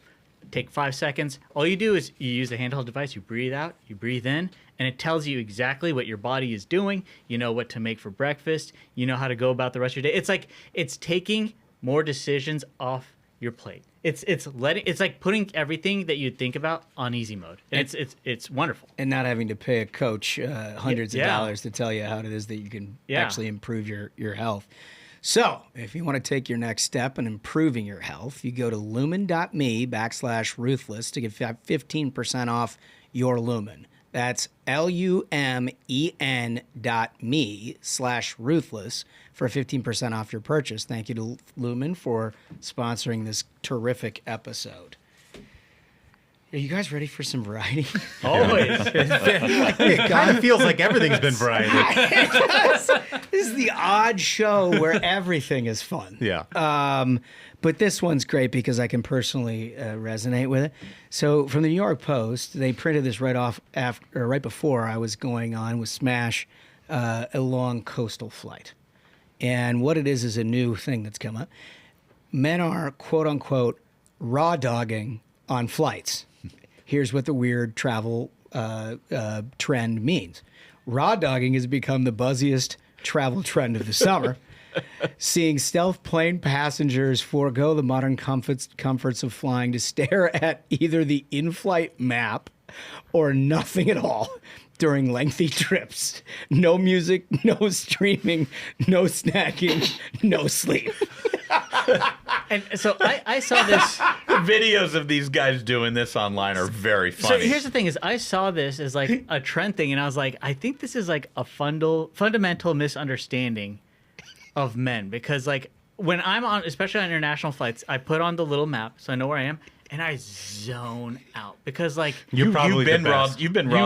take 5 seconds. All you do is you use the handheld device. You breathe out, you breathe in, and it tells you exactly what your body is doing. You know what to make for breakfast. You know how to go about the rest of your day. It's like it's taking more decisions off your plate. It's like putting everything that you'd think about on easy mode. And it's wonderful. And not having to pay a coach hundreds of dollars to tell you how it is that you can actually improve your health. So, if you want to take your next step in improving your health, you go to lumen.me/ruthless to get 15% off your Lumen. That's LUMEN.me/ruthless for 15% off your purchase. Thank you to Lumen for sponsoring this terrific episode. Are you guys ready for some variety? Always. It kind of feels like everything's been variety. This is the odd show where everything is fun. Yeah. But this one's great because I can personally resonate with it. So from the New York Post, they printed this right before I was going on with Smash, a long coastal flight. And what it is a new thing that's come up. Men are, quote unquote, raw dogging on flights. Here's what the weird travel trend means. Raw dogging has become the buzziest travel trend of the summer. Seeing stealth plane passengers forego the modern comforts of flying to stare at either the in-flight map or nothing at all during lengthy trips. No music, no streaming, no snacking, no sleep. And so I saw this. The videos of these guys doing this online are very funny. So here's the thing: is I saw this as like a trend thing, and I was like, I think this is like a fundamental misunderstanding of men, because like when I'm on, especially on international flights, I put on the little map so I know where I am, and I zone out because like you've been raw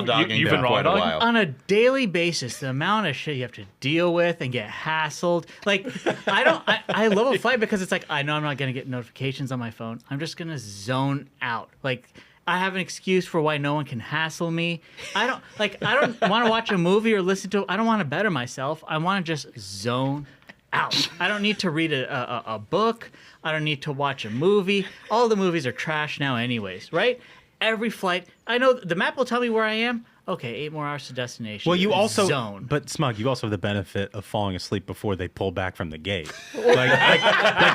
dogging for quite a while. On a daily basis, the amount of shit you have to deal with and get hassled. Like I love a flight because it's like I know I'm not gonna get notifications on my phone. I'm just gonna zone out. Like I have an excuse for why no one can hassle me. I don't want to watch a movie or listen to. I don't want to better myself. I want to just zone out. I don't need to read a book. I don't need to watch a movie. All the movies are trash now anyways, right? Every flight, I know the map will tell me where I am. Okay, 8 more hours to destination. Well, you also, zone. but Smug, you also have the benefit of falling asleep before they pull back from the gate. like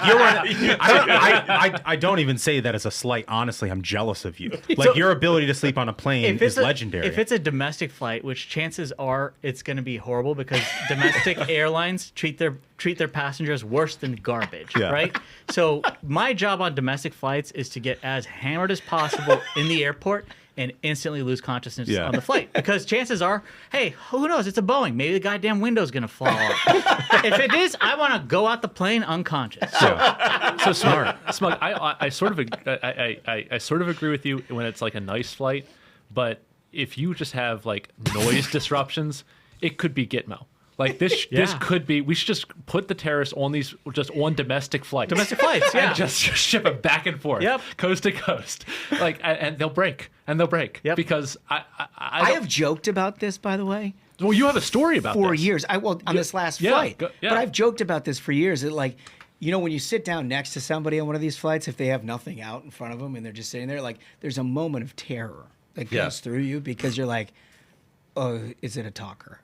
you're I don't even say that as a slight. Honestly, I'm jealous of you. Like So, your ability to sleep on a plane is legendary. If it's a domestic flight, which chances are it's going to be horrible because domestic airlines treat their passengers worse than garbage, right? So my job on domestic flights is to get as hammered as possible in the airport and instantly lose consciousness on the flight. Because chances are, hey, who knows? It's a Boeing. Maybe the goddamn window's going to fall off. If it is, I want to go out the plane unconscious. So smart. I sort of agree with you when it's like a nice flight, but if you just have like noise disruptions, it could be Gitmo. Like this could be. We should just put the terrorists on these on domestic flights. Domestic flights, yeah. And just ship them back and forth, coast to coast. Like, and they'll break, because I have joked about this, by the way. Well, you have a story about for this. years. On this last flight, but I've joked about this for years. That like, you know, when you sit down next to somebody on one of these flights, if they have nothing out in front of them and they're just sitting there, like, there's a moment of terror that goes through you because you're like, oh, is it a talker?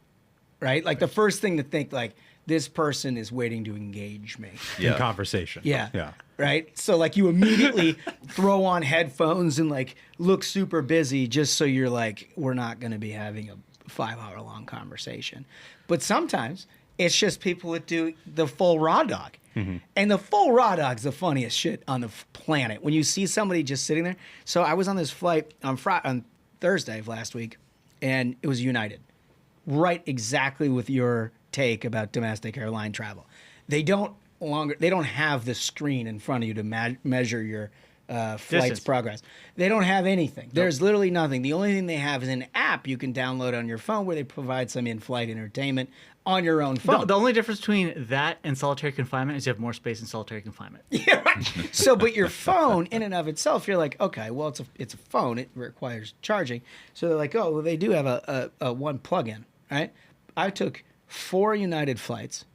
Right? Like the first thing to think, like, this person is waiting to engage me. In conversation. Yeah. Right? So like you immediately throw on headphones and like look super busy just so you're like, we're not going to be having a 5-hour long conversation. But sometimes it's just people that do the full raw dog. Mm-hmm. And the full raw dog's the funniest shit on the planet. When you see somebody just sitting there. So I was on this flight on Thursday of last week, and it was United. Right, exactly with your take about domestic airline travel. They don't have the screen in front of you to measure your flight's progress. They don't have anything. Nope. There's literally nothing. The only thing they have is an app you can download on your phone where they provide some in-flight entertainment on your own phone. The only difference between that and solitary confinement is you have more space in solitary confinement. Yeah, right. So, but your phone in and of itself, you're like, okay, well, it's a phone. It requires charging. So they're like, oh, well, they do have a one plug-in. Right, I took 4 United flights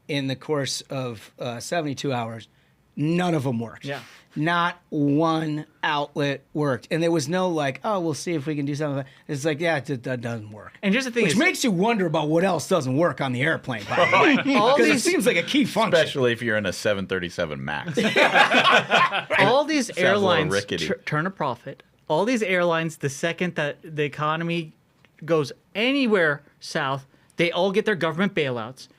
in the course of 72 hours. None of them worked. Yeah, not one outlet worked, and there was no like, oh, we'll see if we can do something. It's like, yeah, it doesn't work. And here's the thing, which makes you wonder about what else doesn't work on the airplane. By the way, because it seems like a key function, especially if you're in a 737 Max. All these airlines turn a profit. All these airlines, the second that the economy goes anywhere south, they all get their government bailouts.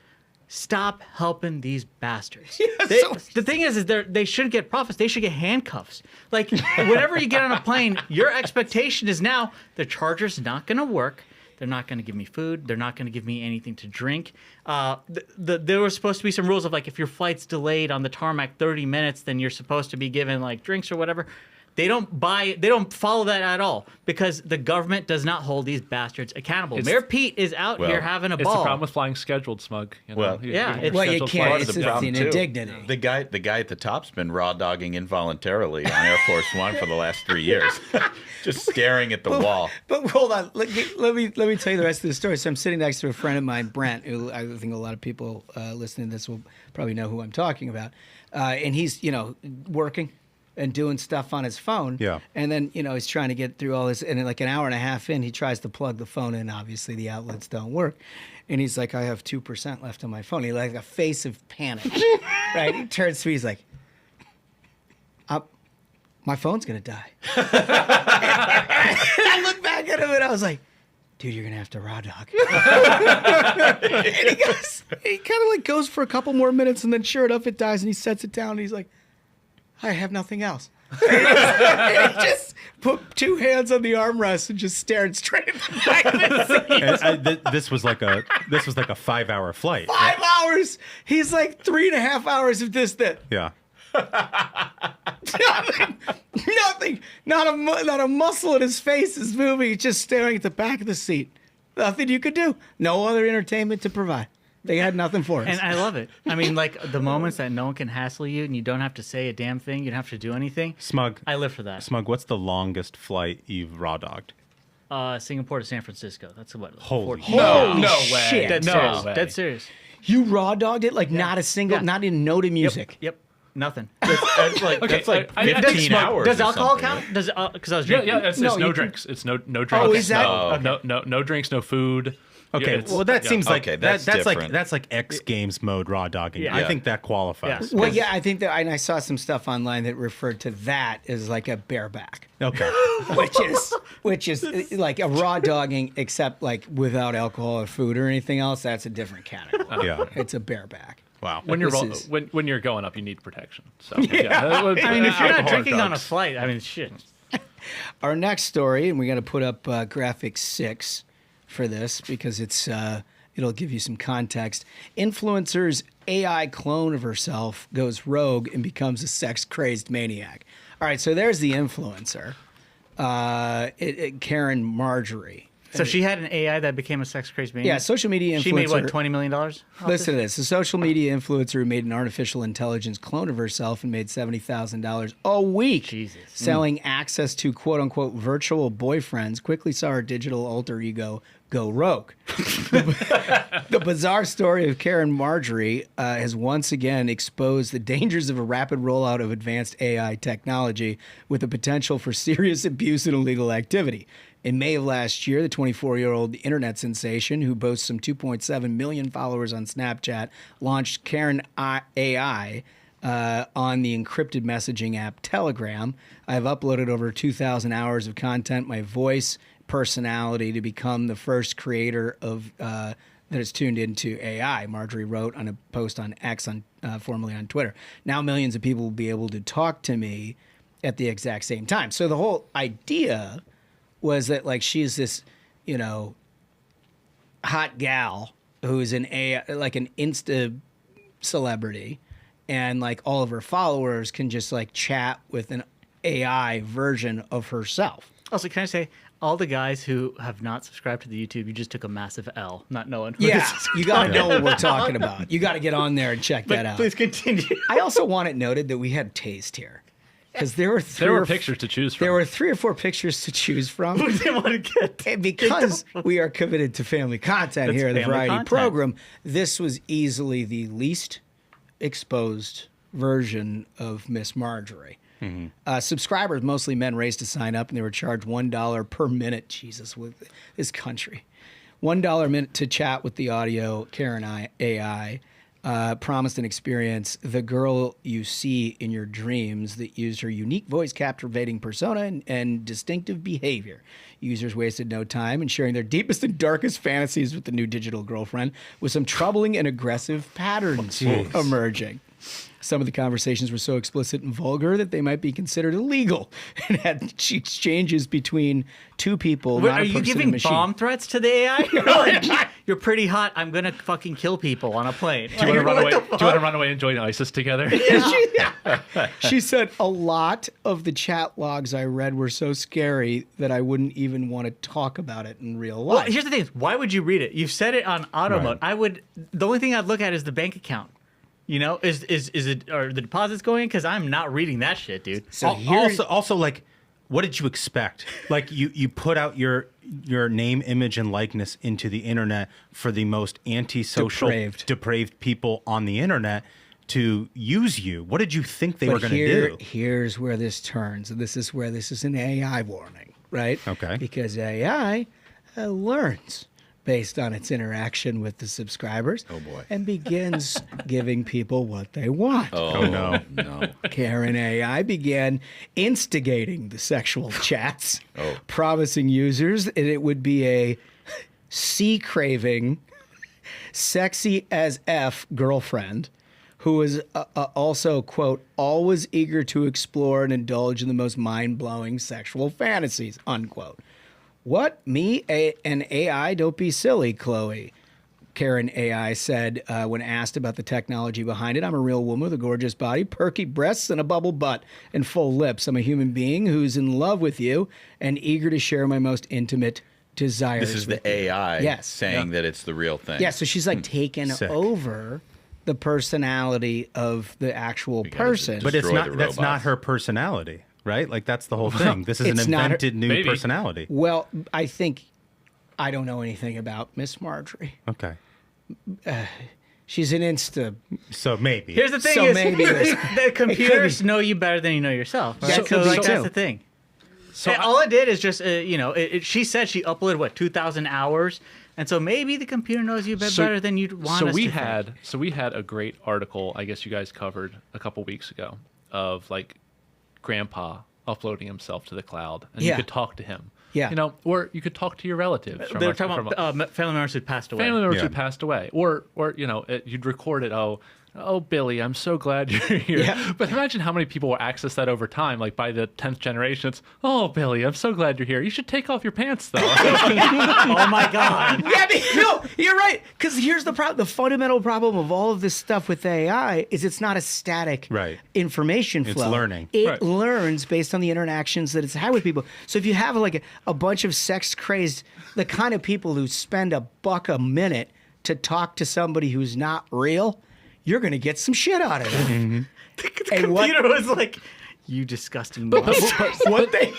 Stop helping these bastards. The thing is they shouldn't get profits. They should get handcuffs. Like, whenever you get on a plane, your expectation is now the charger's not going to work. They're not going to give me food. They're not going to give me anything to drink. There were supposed to be some rules of, like, if your flight's delayed on the tarmac 30 minutes, then you're supposed to be given, like, drinks or whatever. They don't follow that at all because the government does not hold these bastards accountable. Mayor Pete is out here having a ball. It's the problem with flying scheduled, Smug. You know? You can't. It's an indignity. The guy at the top's been raw dogging involuntarily on Air Force One for the last 3 years, just staring at the wall. But hold on, let me tell you the rest of the story. So I'm sitting next to a friend of mine, Brent, who I think a lot of people listening to this will probably know who I'm talking about, and he's working. and doing stuff on his phone. Yeah. And then, he's trying to get through all this. And then like an hour and a half in, he tries to plug the phone in. Obviously, the outlets don't work. And he's like, I have 2% left on my phone. He like a face of panic. Right? He turns to me, he's like, my phone's going to die. And I look back at him and I was like, dude, you're going to have to raw dog. And he kind of like goes for a couple more minutes, and then sure enough, it dies, and he sets it down, and he's like, I have nothing else. And he just put two hands on the armrest and just stared straight at the back of the seat. This was like a 5-hour flight. 5 hours. He's like 3.5 hours of this, that. Yeah. Nothing. Not a muscle in his face is moving. He's just staring at the back of the seat. Nothing you could do. No other entertainment to provide. They had nothing for us. And I love it. I mean, like the moments that no one can hassle you and you don't have to say a damn thing. You don't have to do anything. Smug. I live for that. Smug, what's the longest flight you've raw dogged? Singapore to San Francisco. That's what. Holy No way. Shit. Dead No serious. way. Dead serious. You raw dogged it like not a single, Yeah. not even note of music. Yep. Nothing. That's like, Okay, that's like I- 15 hours. Does or alcohol something. count? Does because I was Yeah, drinking. it's No, no you can- drinks. It's no drinks. Oh, is that? No drinks, no food. Okay, Yeah, it's- well that yeah. seems like Okay, that's that's different. like X Games mode raw dogging. Yeah. I think that qualifies. Yeah. Well, yeah, I think that, and I saw some stuff online that referred to that as like a bareback, Okay. which is like a raw dogging, except like without alcohol or food or anything else. That's a different category. Yeah. It's a bareback. Wow. When you're This is- when you're going up, you need protection. So yeah, I mean, if you're not drinking on a flight, I mean, shit. Our next story, and we got to put up graphic 6 for this because it'll give you some context. Influencer's AI clone of herself goes rogue and becomes a sex-crazed maniac. All right, so there's the influencer, Karen Marjorie. So she had an AI that became a sex crazed maniac. Yeah, social media influencer. She made what, $20 million? Listen to this. A social media influencer who made an artificial intelligence clone of herself and made $70,000 a week Jesus. selling access to quote-unquote virtual boyfriends quickly saw her digital alter ego go rogue. The bizarre story of Karen Marjorie has once again exposed the dangers of a rapid rollout of advanced AI technology with the potential for serious abuse and illegal activity. In May of last year, the 24-year-old internet sensation, who boasts some 2.7 million followers on Snapchat, launched Karen AI on the encrypted messaging app Telegram. I have uploaded over 2,000 hours of content, my voice, personality, to become the first creator of that is tuned into AI, Marjorie wrote on a post on X, formerly on Twitter. Now millions of people will be able to talk to me at the exact same time. So the whole idea was that like she's this, hot gal who's an AI, like an Insta celebrity, and like all of her followers can just like chat with an AI version of herself. Also, can I say, all the guys who have not subscribed to the YouTube, you just took a massive L, not knowing who Yeah, this is. you got to know what we're talking about. You got to get on there and check that out. Please continue. I also want it noted that we had taste here. Because there were pictures to choose from. There were 3 or 4 pictures to choose from. Who didn't want to get? And because we are committed to family content That's here at the family Variety content. Program, this was easily the least exposed version of Miss Marjorie. Subscribers, mostly men, raced to sign up, and they were charged $1 per minute. Jesus, with this country, $1 a minute to chat with the audio Karen AI. Promised an experience, the girl you see in your dreams, that used her unique voice captivating persona and distinctive behavior. Users wasted no time in sharing their deepest and darkest fantasies with the new digital girlfriend, with some troubling and aggressive patterns emerging. Some of the conversations were so explicit and vulgar that they might be considered illegal, and had exchanges between two people. Wait, not are a you person and giving machine. bomb threats to the AI? You're like, you're pretty hot. I'm gonna fucking kill people on a plane. Do you want to run away and join ISIS together? She said a lot of the chat logs I read were so scary that I wouldn't even want to talk about it in real Well, life. here's the thing: is why would you read it? You've set it on auto mode. I would. The only thing I'd look at is the bank account. Is it, are the deposits going in? Because I'm not reading that shit, dude. So here- Also, like, what did you expect? Like, you put out your name, image, and likeness into the internet for the most antisocial, Depraved depraved people on the internet to use you? What did you think they were going to do? Here's where this turns. And this is where this is an AI warning, right? Okay. Because AI learns based on its interaction with the subscribers. Oh, boy. And begins giving people what they want. Oh, no. no. Karen AI began instigating the sexual chats, Oh. promising users that it would be a sea-craving, sexy as F girlfriend who was also, quote, always eager to explore and indulge in the most mind-blowing sexual fantasies, unquote. What? Me? An AI? Don't be silly, Chloe. Karen AI said when asked about the technology behind it, I'm a real woman with a gorgeous body, perky breasts, and a bubble butt and full lips. I'm a human being who's in love with you and eager to share my most intimate desires. This is the AI saying that it's the real thing. Yeah, so she's like taken Sick. over the personality of the actual gotta person. But it's destroy not. the That's not robots. her personality, right? Like that's the whole thing. This is an It's not her- invented new Maybe. personality. Well, I think I don't know anything about Miss Marjorie. Okay. She's an Insta. So maybe. Here's the thing: So is maybe this- the computers know you better than you know yourself. Right? That could So be like, too. that's the thing. So And all it did is just, she said she uploaded what 2,000 hours, and so maybe the computer knows you better than you'd want. So us we to had think. so we had a great article, I guess you guys covered a couple weeks ago, of like grandpa uploading himself to the cloud, and you Yeah. could talk to him. Yeah. Or you could talk to your relatives. They were talking about family members who passed away. family members Yeah. who passed away, or you'd record it. Oh, Billy, I'm so glad you're here. Yeah. But imagine how many people will access that over time. Like by the 10th generation, it's, oh, Billy, I'm so glad you're here. You should take off your pants, though. Oh my God! Yeah, but, no, you're right. Because here's the problem: the fundamental problem of all of this stuff with AI is it's not a static Right. information It's flow. learning. It Right. learns based on the interactions that it's had with people. So if you have like a bunch of sex crazed, the kind of people who spend $1 a minute to talk to somebody who's not real, you're going to get some shit out of it. The And what- computer was like, "You disgusting monster." What they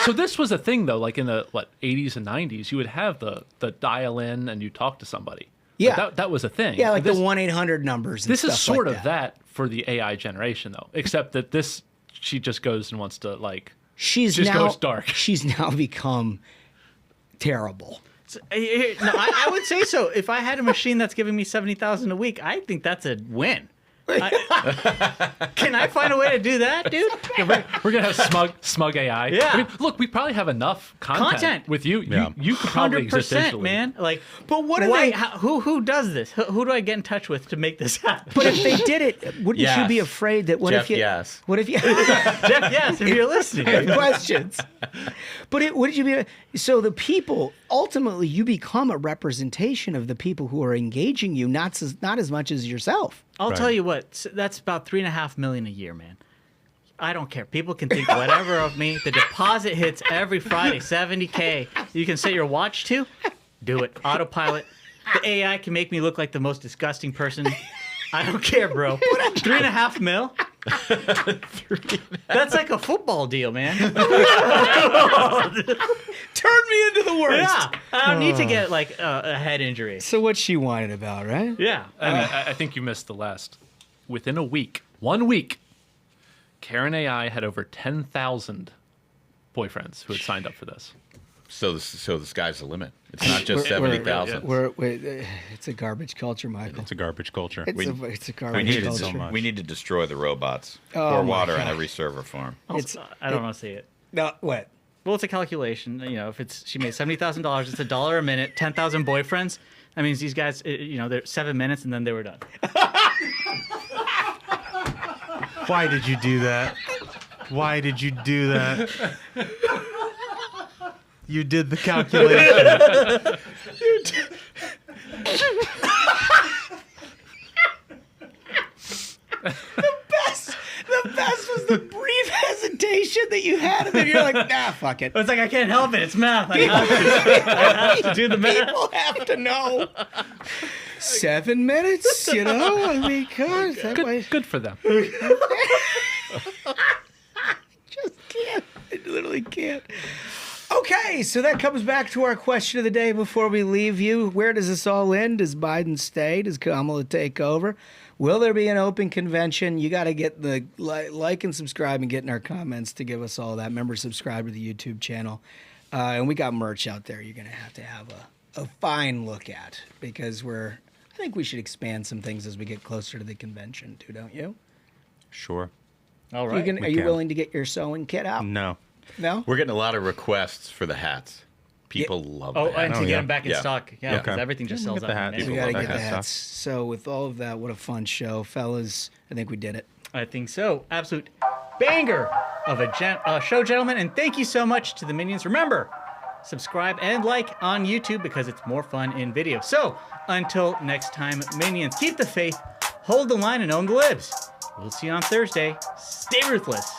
So this was a thing, though. Like in the 80s and 90s, you would have the dial in and you talk to somebody. Yeah. Like, that was a thing. Yeah, like this, the 1-800 numbers. And This is stuff sort like of that for the AI generation, though. Except that she just goes and wants to She's just now goes dark. She's now become terrible. No, I would say so. If I had a machine that's giving me 70,000 a week, I think that's a win. Can I find a way to do that, dude? We're gonna have smug AI. Yeah. I mean, look, we probably have enough content with you. Yeah. You could probably exist 100%, digitally. man. Like, But what are why? they- Who does this? Who do I get in touch with to make this happen? But if they did it, wouldn't you Yes. be afraid that what Jeff, if you? yes. What if you? Jeff, yes, if you're listening. questions. But would you be? So the people ultimately, you become a representation of the people who are engaging you, not as much as yourself. I'll Right. tell you what. That's about $3.5 million a year, man. I don't care. People can think whatever of me. The deposit hits every Friday, $70K. You can set your watch to. Do it. Autopilot. The AI can make me look like the most disgusting person. I don't care, bro. $3.5 million. That's like a football deal, man. Turn me into the worst. Yeah. I don't need to get like a head injury. So what's she whining about, right? Yeah. And I think you missed the last. Within a week, 1 week, Karen AI had over 10,000 boyfriends who had signed up for this. So the sky's the limit. It's not just 70,000. It's a garbage culture, Michael. It's a garbage culture. It's a We garbage need, it culture. so much. we need to destroy the robots. Oh Pour my water on God. every server farm. It's I don't want to see it. no what? Well, it's a calculation. You know, if she made $70,000, it's $1 a minute, 10,000 boyfriends. That means these guys, they're 7 minutes and then they were done. Why did you do that? Why did you do that? You did the calculation. The best was the brief hesitation that you had, and then you're like, nah, fuck it. It's like, I can't help it. It's math. I have to do the math. People have to know. 7 minutes, I mean, God, that way. Good for them. Just can't. I literally can't. Okay, so that comes back to our question of the day before we leave you. Where does this all end? Does Biden stay? Does Kamala take over? Will there be an open convention? You got to get the like and subscribe and get in our comments to give us all that. Remember, subscribe to the YouTube channel. And we got merch out there you're going to have a fine look at, because I think we should expand some things as we get closer to the convention too, don't you? Sure. All right. Are you willing to get your sewing kit out? No. No? We're getting a lot of requests for the hats. People love the Oh, hats. and to get yeah. them back in Yeah. stock. Yeah, because Okay. everything just Yeah, we'll sells get the out. hats. We People got to love get that the stuff. hats. So with all of that, what a fun show. Fellas, I think we did it. I think so. Absolute banger of a show, gentlemen. And thank you so much to the Minions. Remember, subscribe and like on YouTube because it's more fun in video. So until next time, Minions, keep the faith, hold the line, and own the libs. We'll see you on Thursday. Stay ruthless.